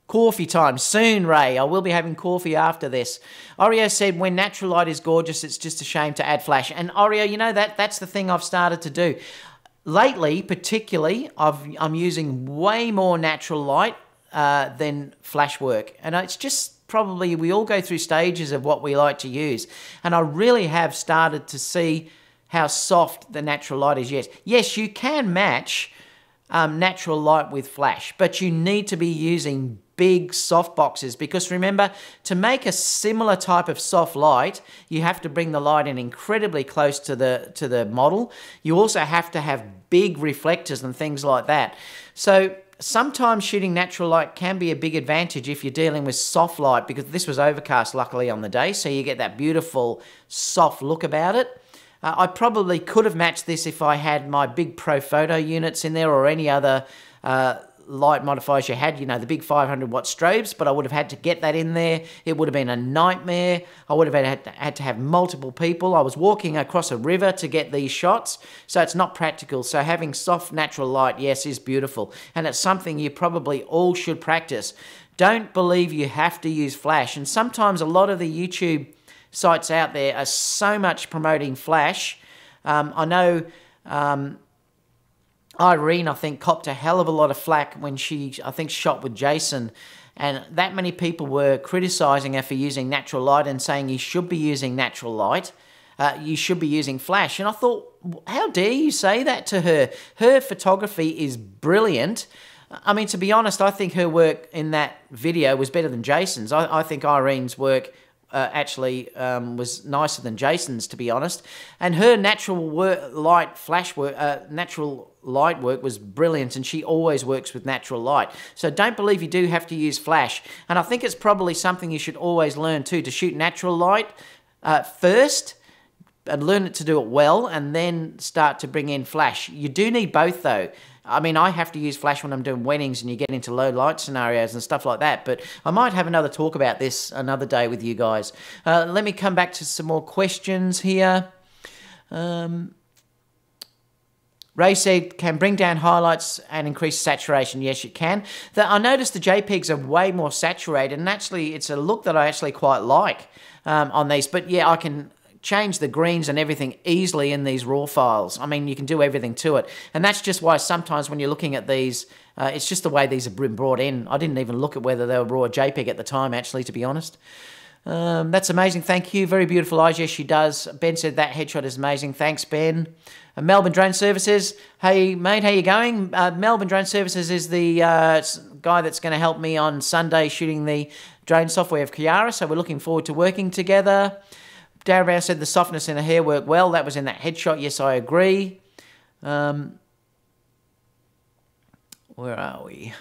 Coffee time soon, Ray. I will be having coffee after this. Oreo said, when natural light is gorgeous, it's just a shame to add flash. And Oreo, that's the thing I've started to do. Lately, particularly, I'm using way more natural light than flash work. And it's just probably, we all go through stages of what we like to use. And I really have started to see how soft the natural light is. Yes, you can match natural light with flash, but you need to be using big soft boxes, because remember, to make a similar type of soft light, you have to bring the light in incredibly close to the model. You also have to have big reflectors and things like that. So sometimes shooting natural light can be a big advantage if you're dealing with soft light, because this was overcast luckily on the day, so you get that beautiful soft look about it. I probably could have matched this if I had my big Pro Photo units in there, or any other light modifiers you had, the big 500 watt strobes, but I would have had to get that in there. It would have been a nightmare. I would have had to have multiple people. I was walking across a river to get these shots, so it's not practical. So having soft natural light, yes, is beautiful, and it's something you probably all should practice. Don't believe you have to use flash, and sometimes a lot of the YouTube sites out there are so much promoting flash. I know Irene, I think, copped a hell of a lot of flack when she, I think, shot with Jason, and that many people were criticising her for using natural light and saying you should be using natural light. you should be using flash. And I thought, how dare you say that to her? Her photography is brilliant. I mean, to be honest, I think her work in that video was better than Jason's. I think Irene's work actually was nicer than Jason's, to be honest. And her natural light work was brilliant, and she always works with natural light. So don't believe you do have to use flash. And I think it's probably something you should always learn too, to shoot natural light first, and learn it to do it well, and then start to bring in flash. You do need both though. I mean, I have to use flash when I'm doing weddings and you get into low light scenarios and stuff like that, but I might have another talk about this another day with you guys. Let me come back to some more questions here. Ray said, can bring down highlights and increase saturation. Yes, you can. I noticed the JPEGs are way more saturated, and actually it's a look that I actually quite like on these. But yeah, I can change the greens and everything easily in these raw files. I mean, you can do everything to it. And that's just why sometimes when you're looking at these, it's just the way these are brought in. I didn't even look at whether they were raw or JPEG at the time, actually, to be honest. That's amazing. Thank you. Very beautiful eyes. Yes, she does. Ben said that headshot is amazing. Thanks, Ben. Melbourne Drone Services. Hey, mate, how you going? Melbourne Drone Services is the guy that's going to help me on Sunday shooting the drone software of Kiara, so we're looking forward to working together. Darren Brown said the softness in her hair worked well. That was in that headshot. Yes, I agree. Where are we?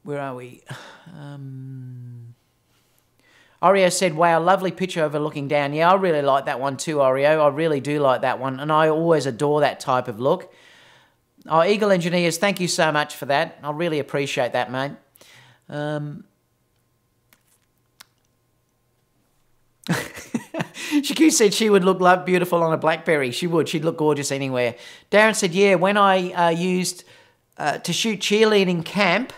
Where are we? Oreo said, wow, lovely picture overlooking down. Yeah, I really like that one too, Oreo. I really do like that one, and I always adore that type of look. Oh, Eagle Engineers, thank you so much for that. I really appreciate that, mate. Shaku said she would look beautiful on a BlackBerry. She would. She'd look gorgeous anywhere. Darren said, yeah, when I used to shoot cheerleading camp,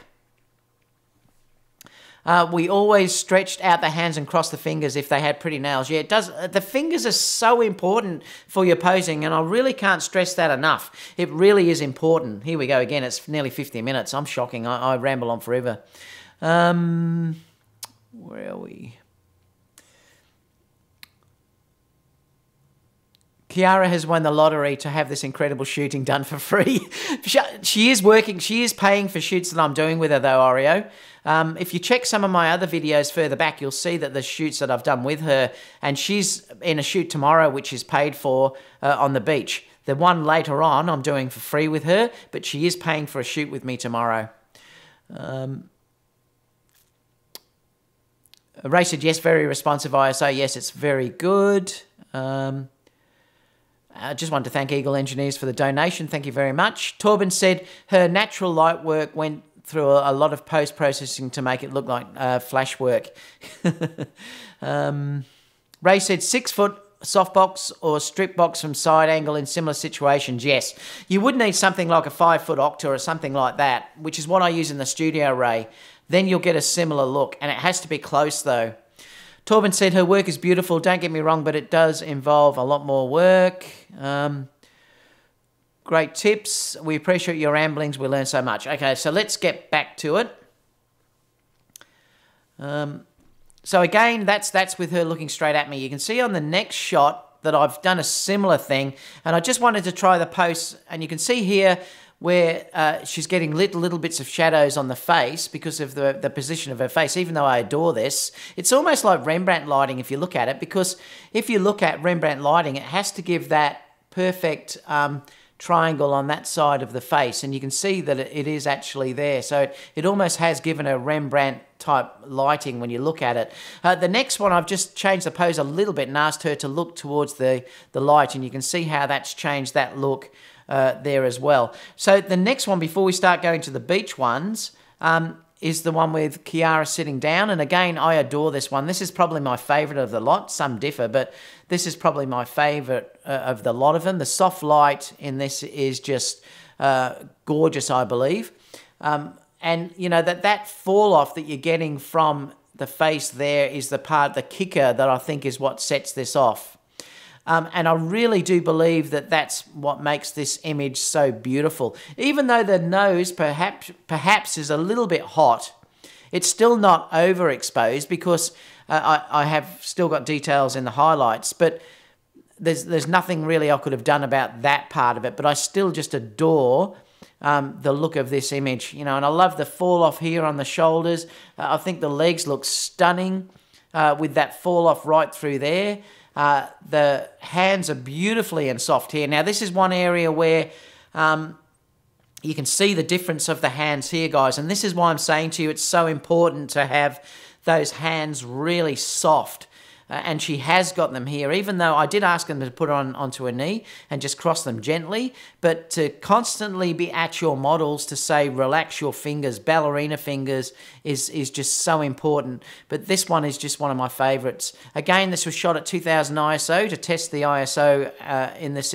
we always stretched out the hands and crossed the fingers if they had pretty nails. Yeah, it does. The fingers are so important for your posing, and I really can't stress that enough. It really is important. Here we go again. It's nearly 50 minutes. I'm shocking. I ramble on forever. Where are we? Kiara has won the lottery to have this incredible shooting done for free. She is working. She is paying for shoots that I'm doing with her, though, Oreo. If you check some of my other videos further back, you'll see that the shoots that I've done with her, and she's in a shoot tomorrow, which is paid for on the beach. The one later on I'm doing for free with her, but she is paying for a shoot with me tomorrow. Ray said, yes, very responsive ISO. Yes, it's very good. I just wanted to thank Eagle Engineers for the donation. Thank you very much. Torben said her natural light work went through a lot of post-processing to make it look like flash work. Ray said 6-foot softbox or strip box from side angle in similar situations. Yes, you would need something like a 5-foot Octa or something like that, which is what I use in the studio, Ray. Then you'll get a similar look, and it has to be close though. Torben said her work is beautiful. Don't get me wrong, but it does involve a lot more work. Great tips. We appreciate your ramblings. We learn so much. Okay, so let's get back to it. So again, that's with her looking straight at me. You can see on the next shot that I've done a similar thing, and I just wanted to try the post, and you can see here where she's getting little bits of shadows on the face because of the position of her face. Even though I adore this, it's almost like Rembrandt lighting if you look at it, because if you look at Rembrandt lighting, it has to give that perfect triangle on that side of the face, and you can see that it is actually there. So it almost has given a Rembrandt type lighting when you look at it. The next one, I've just changed the pose a little bit and asked her to look towards the light, and you can see how that's changed that look there as well. So the next one, before we start going to the beach ones, is the one with Kiara sitting down. And again, I adore this one. This is probably my favourite of the lot. Some differ, but this is probably my favourite of the lot of them. The soft light in this is just gorgeous, I believe. And, you know, that fall off that you're getting from the face there is the kicker that I think is what sets this off. And I really do believe that that's what makes this image so beautiful. Even though the nose perhaps is a little bit hot, It's still not overexposed because I have still got details in the highlights, but there's nothing really I could have done about that part of it. But I still just adore the look of this image, you know, and I love the fall off here on the shoulders. I think the legs look stunning with that fall off right through there. The hands are beautifully and soft here. Now, this is one area where you can see the difference of the hands here, guys, and this is why I'm saying to you it's so important to have those hands really soft. And she has got them here, even though I did ask them to put onto a knee and just cross them gently, but to constantly be at your models to say relax your fingers, ballerina fingers, is just so important. But this one is just one of my favorites. Again, this was shot at 2000 ISO to test the ISO in this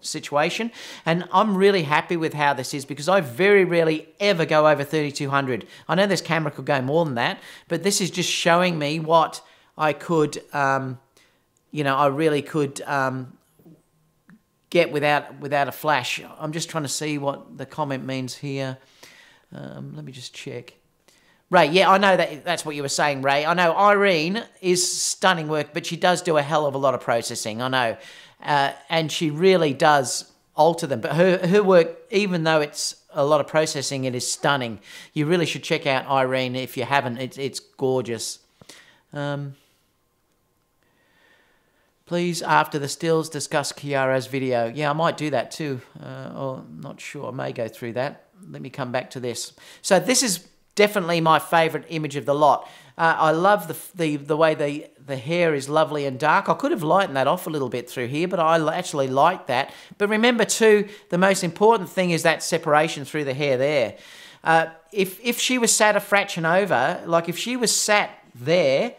situation, and I'm really happy with how this is because I very rarely ever go over 3200. I know this camera could go more than that, but this is just showing me what I could, you know, I really could get without a flash. I'm just trying to see what the comment means here. Let me just check. Ray, yeah, I know that's what you were saying, Ray. I know Irene is stunning work, but she does do a hell of a lot of processing, I know. And she really does alter them. But her work, even though it's a lot of processing, it is stunning. You really should check out Irene if you haven't. It's gorgeous. Please, after the stills, discuss Kiara's video. Yeah, I might do that too. Or I'm not sure. I may go through that. Let me come back to this. So this is definitely my favourite image of the lot. I love the way the hair is lovely and dark. I could have lightened that off a little bit through here, but I actually like that. But remember too, the most important thing is that separation through the hair there. If she was sat a fraction over, like if she was sat there,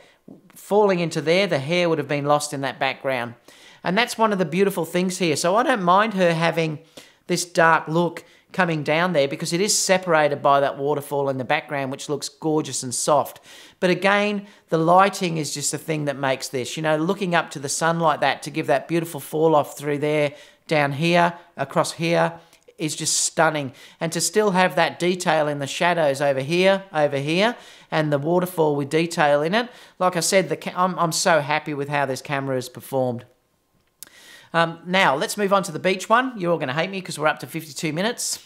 falling into there, the hair would have been lost in that background. And that's one of the beautiful things here. So I don't mind her having this dark look coming down there because it is separated by that waterfall in the background, which looks gorgeous and soft. But again, the lighting is just the thing that makes this, you know, looking up to the sun like that to give that beautiful fall off through there, down here, across here, is just stunning. And to still have that detail in the shadows over here, and the waterfall with detail in it. Like I said, I'm so happy with how this camera has performed. Now, let's move on to the beach one. You're all going to hate me because we're up to 52 minutes.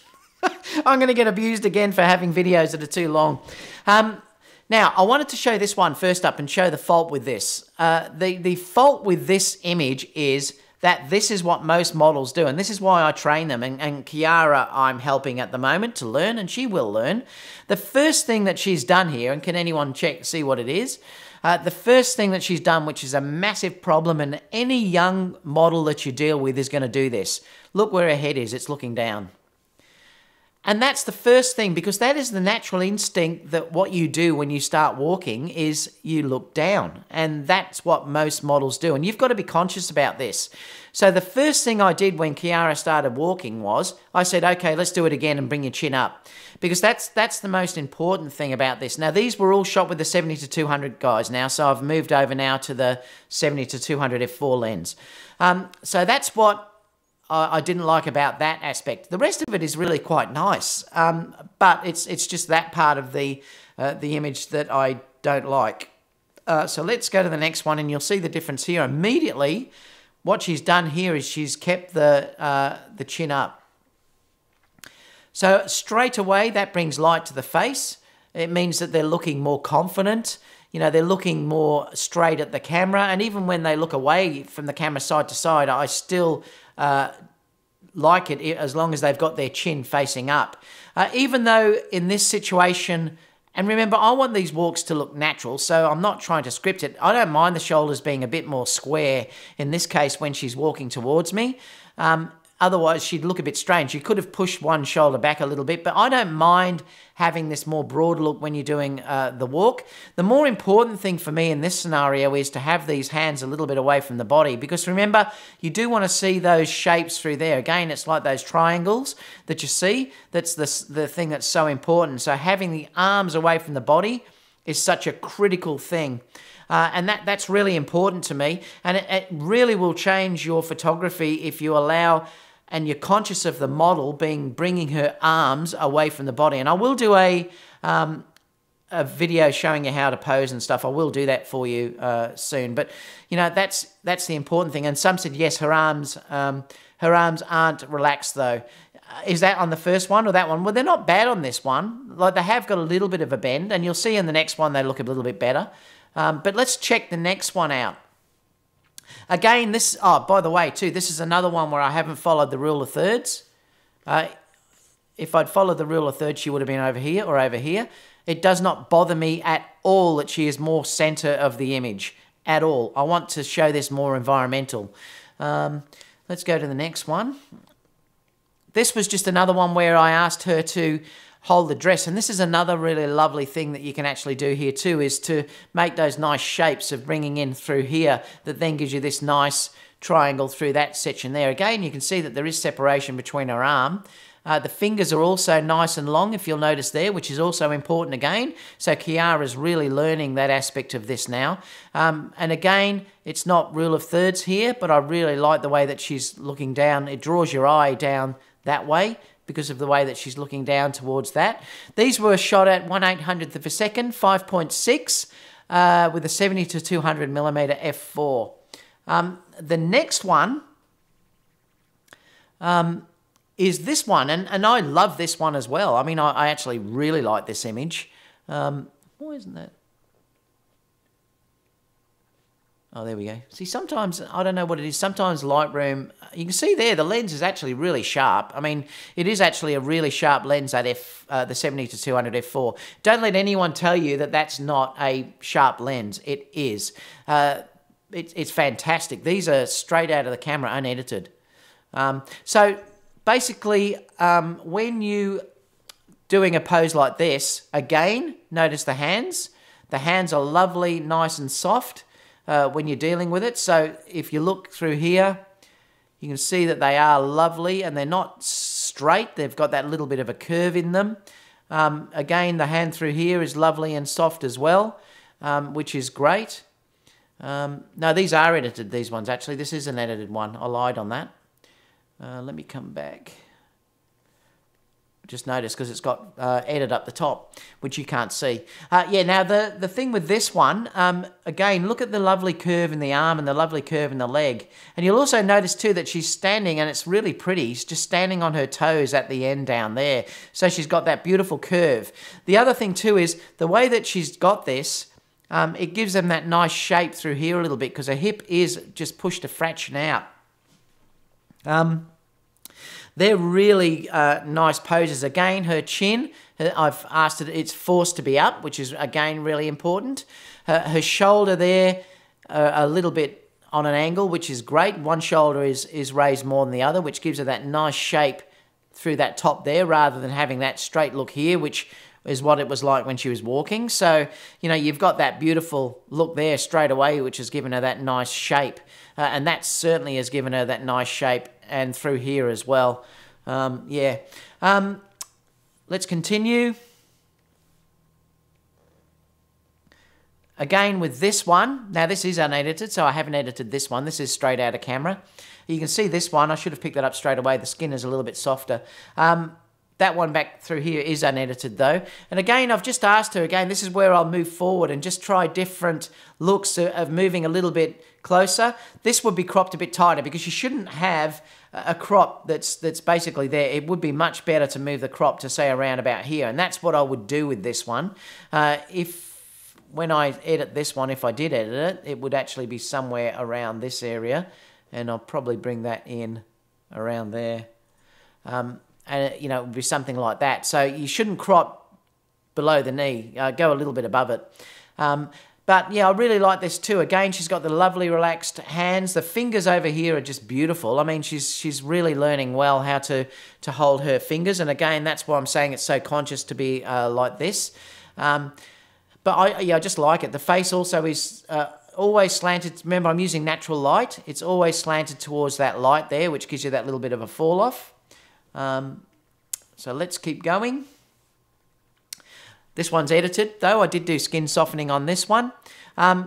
I'm going to get abused again for having videos that are too long. Now, I wanted to show this one first up and show the fault with this. The fault with this image is that this is what most models do, and this is why I train them, and Kiara I'm helping at the moment to learn, and she will learn. The first thing that she's done here, and can anyone see what it is? The first thing that she's done, which is a massive problem, and any young model that you deal with is going to do this. Look where her head is, it's looking down. And that's the first thing, because that is the natural instinct that what you do when you start walking is you look down. And that's what most models do. And you've got to be conscious about this. So the first thing I did when Kiara started walking was, I said, okay, let's do it again and bring your chin up. Because that's the most important thing about this. Now, these were all shot with the 70-200 guys now, so I've moved over now to the 70-200 f4 lens. So that's what I didn't like about that aspect. The rest of it is really quite nice, but it's just that part of the image that I don't like. So let's go to the next one, and you'll see the difference here. Immediately, what she's done here is she's kept the chin up. So straight away, that brings light to the face. It means that they're looking more confident. You know, they're looking more straight at the camera, and even when they look away from the camera side to side, I still like it as long as they've got their chin facing up. Even though in this situation, and remember, I want these walks to look natural, so I'm not trying to script it. I don't mind the shoulders being a bit more square in this case when she's walking towards me. Otherwise, she'd look a bit strange. You could have pushed one shoulder back a little bit, but I don't mind having this more broad look when you're doing the walk. The more important thing for me in this scenario is to have these hands a little bit away from the body, because remember, you do want to see those shapes through there. Again, it's like those triangles that you see. That's the thing that's so important. So having the arms away from the body is such a critical thing. And that's really important to me. And it really will change your photography if you allow and you're conscious of the model bringing her arms away from the body. And I will do a a video showing you how to pose and stuff. I will do that for you soon. But you know, that's the important thing. And some said yes, her arms aren't relaxed though. Is that on the first one or that one? Well, they're not bad on this one. Like, they have got a little bit of a bend, and you'll see in the next one they look a little bit better. But let's check the next one out. Again, this, oh, by the way, too, this is another one where I haven't followed the rule of thirds. If I'd followed the rule of thirds, she would have been over here or over here. It does not bother me at all that she is more center of the image, at all. I want to show this more environmental. Let's go to the next one. This was just another one where I asked her to hold the dress, and this is another really lovely thing that you can actually do here too, is to make those nice shapes of bringing in through here that then gives you this nice triangle through that section there. Again, you can see that there is separation between her arm. The fingers are also nice and long, if you'll notice there, which is also important again. So Kiara's really learning that aspect of this now. And again, it's not rule of thirds here, but I really like the way that she's looking down. It draws your eye down that way because of the way that she's looking down towards that. These were shot at 1/800th of a second, 5.6, with a 70 to 200 millimeter f4. The next one is this one, and I love this one as well. I mean, I actually really like this image. Why isn't that? Oh, there we go. See, sometimes, I don't know what it is, sometimes Lightroom, you can see there, the lens is actually really sharp. I mean, it is actually a really sharp lens, that the 70 to 200 f4. Don't let anyone tell you that that's not a sharp lens. It is. It's fantastic. These are straight out of the camera, unedited. So basically, when you doing a pose like this, again, notice the hands. The hands are lovely, nice and soft when you're dealing with it. So if you look through here, you can see that they are lovely and they're not straight. They've got that little bit of a curve in them. Again, the hand through here is lovely and soft as well, which is great. No, these are edited, these ones actually. This is an edited one. I lied on that. Let me come back. Just notice because it's got edit up the top, which you can't see. Yeah, now the thing with this one, again, look at the lovely curve in the arm and the lovely curve in the leg. And you'll also notice too that she's standing, and it's really pretty, she's just standing on her toes at the end down there. So she's got that beautiful curve. The other thing too is the way that she's got this, it gives them that nice shape through here a little bit because her hip is just pushed a fraction out. They're really nice poses. Again, her chin, I've asked it, it's forced to be up, which is, again, really important. Her shoulder there, a little bit on an angle, which is great. One shoulder is raised more than the other, which gives her that nice shape through that top there, rather than having that straight look here, which is what it was like when she was walking. So, you know, you've got that beautiful look there straight away, which has given her that nice shape. And that certainly has given her that nice shape, and through here as well. Yeah. Let's continue. Again with this one. Now this is unedited, so I haven't edited this one. This is straight out of camera. You can see this one. I should have picked that up straight away. The skin is a little bit softer. That one back through here is unedited though. And again, I've just asked her, again, this is where I'll move forward and just try different looks of moving a little bit closer. This would be cropped a bit tighter because you shouldn't have a crop that's basically there. It would be much better to move the crop to say around about here. And that's what I would do with this one. When I edit this one, if I did edit it, it would actually be somewhere around this area. And I'll probably bring that in around there. And, you know, it would be something like that. So you shouldn't crop below the knee. Go a little bit above it. But, yeah, I really like this too. Again, she's got the lovely relaxed hands. The fingers over here are just beautiful. I mean, she's really learning well how to hold her fingers. And, again, that's why I'm saying it's so conscious to be like this. But, I just like it. The face also is always slanted. Remember, I'm using natural light. It's always slanted towards that light there, which gives you that little bit of a fall off. So let's keep going. This one's edited, though. I did do skin softening on this one.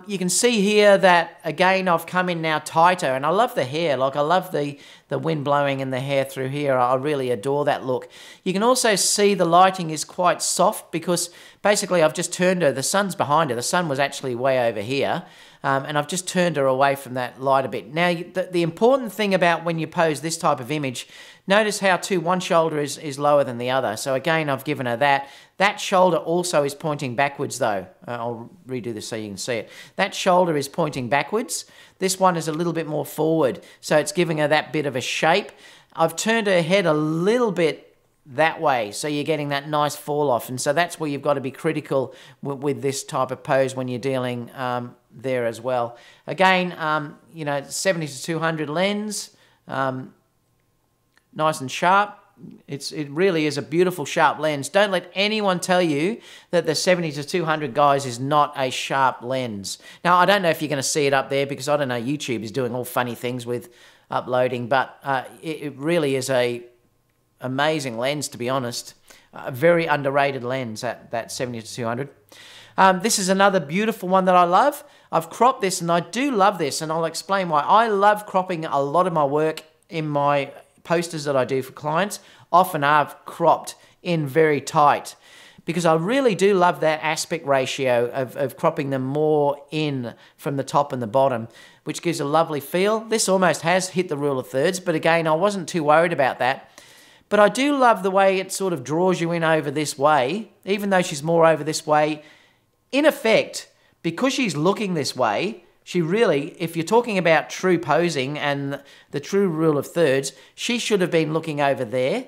You can see here that, again, I've come in now tighter, and I love the hair. Like, I love the wind blowing in the hair through here. I really adore that look. You can also see the lighting is quite soft because basically I've just turned her. The sun's behind her. The sun was actually way over here, and I've just turned her away from that light a bit. Now, the important thing about when you pose this type of image, notice how one shoulder is lower than the other. So again, I've given her that. That shoulder also is pointing backwards though. I'll redo this so you can see it. That shoulder is pointing backwards. This one is a little bit more forward. So it's giving her that bit of a shape. I've turned her head a little bit that way. So you're getting that nice fall off. And so that's where you've got to be critical with this type of pose when you're dealing there as well. Again, you know, 70 to 200 lens. Nice and sharp. It really is a beautiful sharp lens. Don't let anyone tell you that the 70 to 200 guys is not a sharp lens. Now, I don't know if you're going to see it up there because I don't know, YouTube is doing all funny things with uploading, but it really is a amazing lens, to be honest. A very underrated lens at that 70 to 200. This is another beautiful one that I love. I've cropped this, and I do love this, and I'll explain why. I love cropping a lot of my work in my posters that I do for clients. Often are cropped in very tight because I really do love that aspect ratio of cropping them more in from the top and the bottom, which gives a lovely feel. This almost has hit the rule of thirds, but again, I wasn't too worried about that. But I do love the way it sort of draws you in over this way, even though she's more over this way. In effect, because she's looking this way, she really, if you're talking about true posing and the true rule of thirds, she should have been looking over there,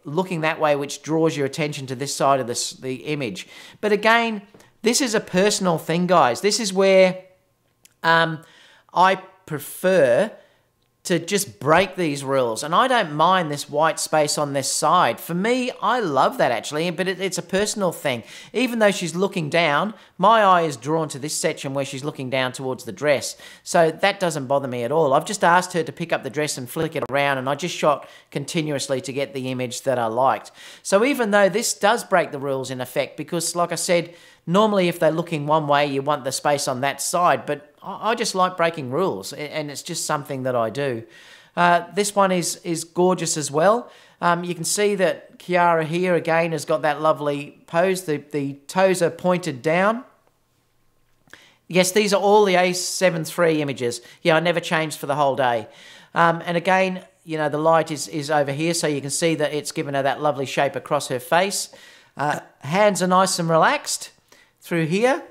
looking that way, which draws your attention to this side of the image. But again, this is a personal thing, guys. This is where I prefer to just break these rules. And I don't mind this white space on this side. For me, I love that actually, but it's a personal thing. Even though she's looking down, my eye is drawn to this section where she's looking down towards the dress. So that doesn't bother me at all. I've just asked her to pick up the dress and flick it around, and I just shot continuously to get the image that I liked. So even though this does break the rules in effect, because like I said, normally if they're looking one way, you want the space on that side, but I just like breaking rules, and it's just something that I do. This one is gorgeous as well. You can see that Kiara here again has got that lovely pose. The toes are pointed down. Yes, these are all the a7iii images. Yeah, I never changed for the whole day. And again, you know, the light is over here, so you can see that it's given her that lovely shape across her face. Hands are nice and relaxed through here.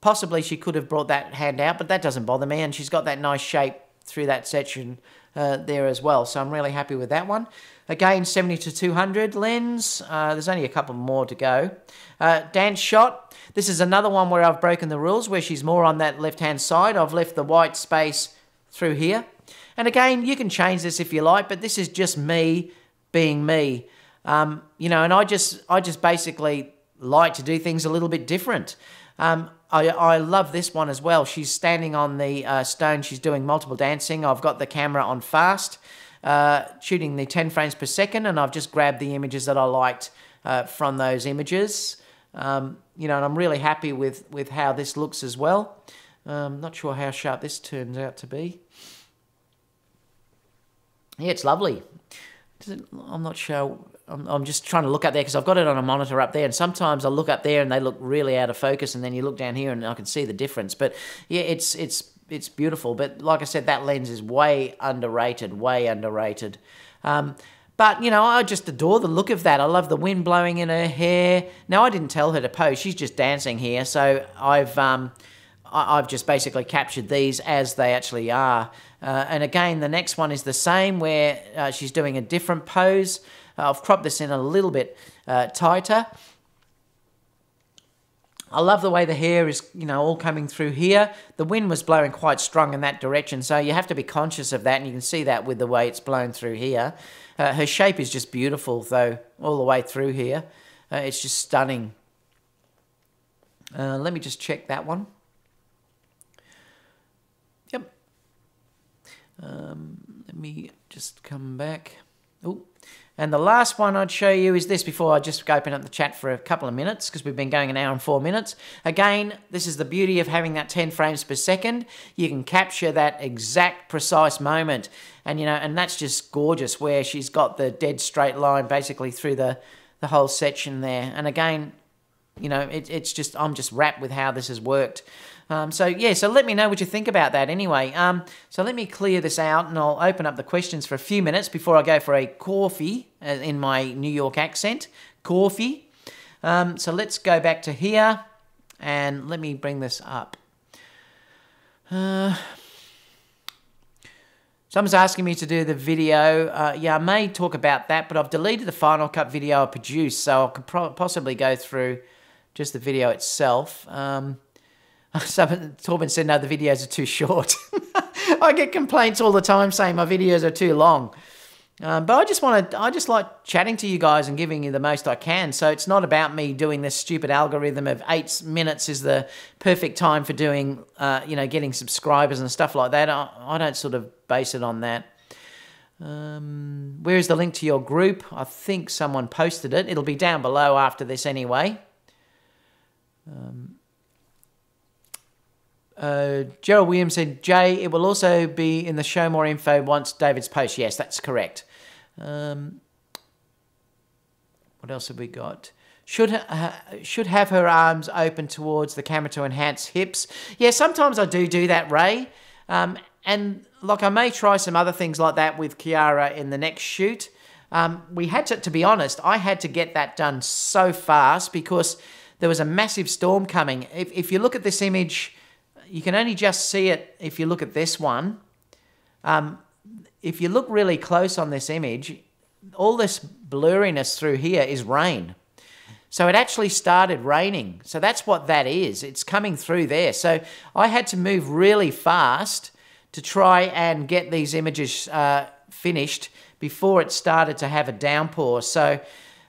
Possibly she could have brought that hand out, but that doesn't bother me, and she's got that nice shape through that section there as well, so I'm really happy with that one. Again, 70 to 200 lens. There's only a couple more to go. Dance shot. This is another one where I've broken the rules, where she's more on that left-hand side. I've left the white space through here. And again, you can change this if you like, but this is just me being me. You know, and I just basically like to do things a little bit different. I love this one as well. She's standing on the stone. She's doing multiple dancing. I've got the camera on fast, shooting the 10 frames per second, and I've just grabbed the images that I liked from those images. You know, and I'm really happy with how this looks as well. Not sure how sharp this turns out to be. Yeah, it's lovely. I'm not sure. I'm just trying to look up there because I've got it on a monitor up there, and sometimes I look up there and they look really out of focus, and then you look down here and I can see the difference. But yeah, it's beautiful. But like I said, that lens is way underrated, way underrated. But, you know, I just adore the look of that. I love the wind blowing in her hair. Now, I didn't tell her to pose. She's just dancing here, so I've just basically captured these as they actually are. And again, the next one is the same, where she's doing a different pose. I've cropped this in a little bit tighter. I love the way the hair is, you know, all coming through here. The wind was blowing quite strong in that direction, so you have to be conscious of that, and you can see that with the way it's blown through here. Her shape is just beautiful, though, all the way through here. It's just stunning. Let me just check that one. Yep. Let me just come back. Ooh. And the last one I'd show you is this before I just open up the chat for a couple of minutes, because we've been going an hour and 4 minutes. Again, this is the beauty of having that 10 frames per second. You can capture that exact precise moment. And, you know, and that's just gorgeous, where she's got the dead straight line basically through the whole section there. And again, you know, it's just, I'm just wrapped with how this has worked. So yeah, so let me know what you think about that anyway. So let me clear this out and I'll open up the questions for a few minutes before I go for a coffee, in my New York accent, coffee. So let's go back to here and let me bring this up. Someone's asking me to do the video. Yeah, I may talk about that, but I've deleted the Final Cut video I produced, so I could possibly go through just the video itself. Torben said, no, the videos are too short. I get complaints all the time saying my videos are too long. But I just like chatting to you guys and giving you the most I can. So it's not about me doing this stupid algorithm of 8 minutes is the perfect time for doing, you know, getting subscribers and stuff like that. I don't sort of base it on that. Where's the link to your group? I think someone posted it. It'll be down below after this anyway. Gerald Williams said, Jay, it will also be in the show more info once David's post. Yes, that's correct. What else have we got? Should have her arms open towards the camera to enhance hips. Yeah, sometimes I do that, Ray. And like I may try some other things like that with Kiara in the next shoot. We had to be honest, I had to get that done so fast because there was a massive storm coming. If you look at this image, you can only just see it if you look at this one. If you look really close on this image, all this blurriness through here is rain. So it actually started raining. So that's what that is. It's coming through there. So I had to move really fast to try and get these images finished before it started to have a downpour. So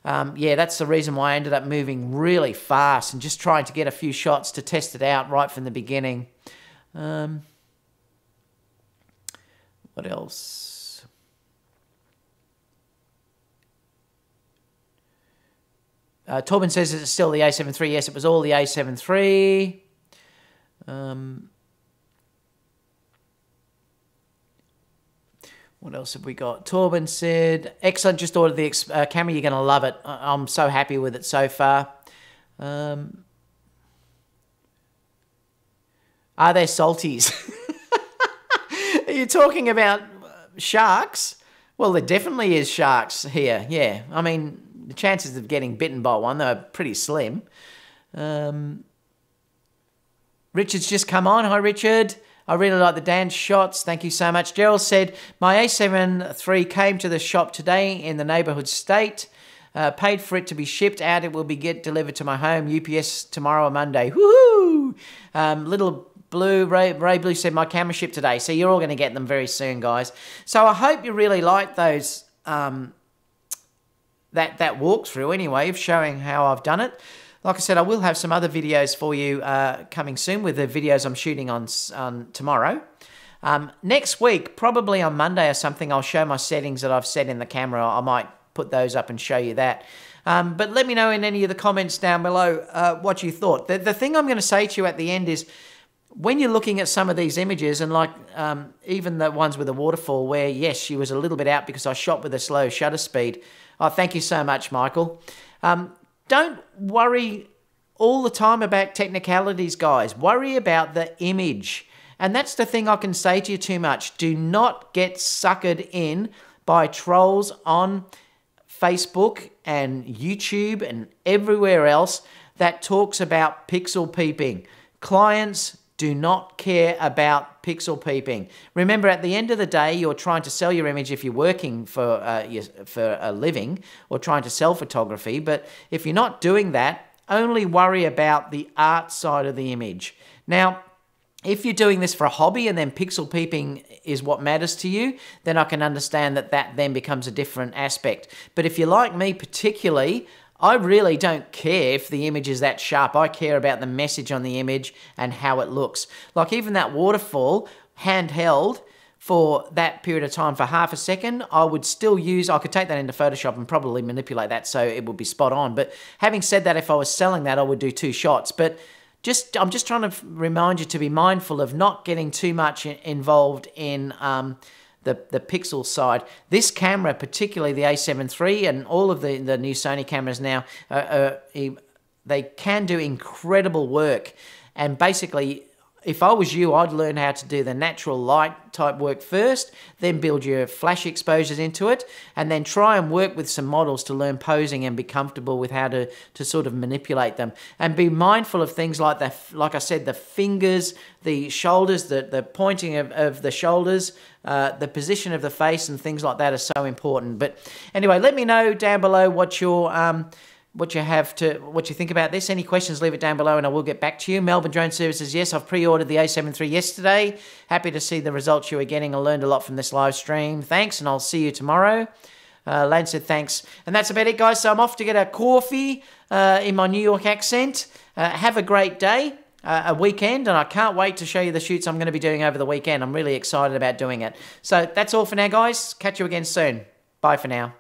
yeah, that's the reason why I ended up moving really fast and just trying to get a few shots to test it out right from the beginning. What else? Torben says it's still the a7 III. Yes, it was all the a7 III. What else have we got? Torben said, excellent, just ordered the camera, you're going to love it. I'm so happy with it so far. Are there salties? Are you talking about sharks? Well, there definitely is sharks here, yeah. I mean, the chances of getting bitten by one, they're pretty slim. Richard's just come on. Hi, Richard. I really like the dance shots. Thank you so much. Gerald said, my a7 III came to the shop today in the neighbourhood state. Paid for it to be shipped out. It will be delivered to my home. UPS tomorrow or Monday. Woohoo! Little Blue, Ray Blue said, my camera shipped today. So you're all going to get them very soon, guys. So I hope you really like those, that walkthrough anyway, of showing how I've done it. Like I said, I will have some other videos for you coming soon with the videos I'm shooting on tomorrow. Next week, probably on Monday or something, I'll show my settings that I've set in the camera. I might put those up and show you that. But let me know in any of the comments down below what you thought. The thing I'm going to say to you at the end is, when you're looking at some of these images, and like even the ones with the waterfall where, yes, she was a little bit out because I shot with a slow shutter speed. Oh, thank you so much, Michael. Don't worry all the time about technicalities, guys. Worry about the image. And that's the thing I can say to you too much. Do not get suckered in by trolls on Facebook and YouTube and everywhere else that talks about pixel peeping. Clients do not care about pixel peeping. Remember, at the end of the day, you're trying to sell your image if you're working for a living or trying to sell photography. But if you're not doing that, only worry about the art side of the image. Now, if you're doing this for a hobby and then pixel peeping is what matters to you, then I can understand that that then becomes a different aspect. But if you're like me particularly, I really don't care if the image is that sharp. I care about the message on the image and how it looks. Like even that waterfall, handheld, for that period of time for half a second, I would still use, I could take that into Photoshop and probably manipulate that so it would be spot on. But having said that, if I was selling that, I would do 2 shots. But I'm just trying to remind you to be mindful of not getting too much involved in the pixel side. This camera, particularly the a7 III and all of the new Sony cameras now, they can do incredible work. And basically, if I was you, I'd learn how to do the natural light type work first, then build your flash exposures into it, and then try and work with some models to learn posing and be comfortable with how to sort of manipulate them. And be mindful of things like like I said, the fingers, the shoulders, the pointing of the shoulders, the position of the face and things like that are so important. But anyway, let me know down below what you think about this. Any questions, leave it down below and I will get back to you. Melbourne Drone Services, yes, I've pre-ordered the a7 III yesterday. Happy to see the results you are getting. I learned a lot from this live stream. Thanks, and I'll see you tomorrow. Lane said thanks. And that's about it, guys. So I'm off to get a coffee in my New York accent. Have a great day, a weekend, and I can't wait to show you the shoots I'm going to be doing over the weekend. I'm really excited about doing it. So that's all for now, guys. Catch you again soon. Bye for now.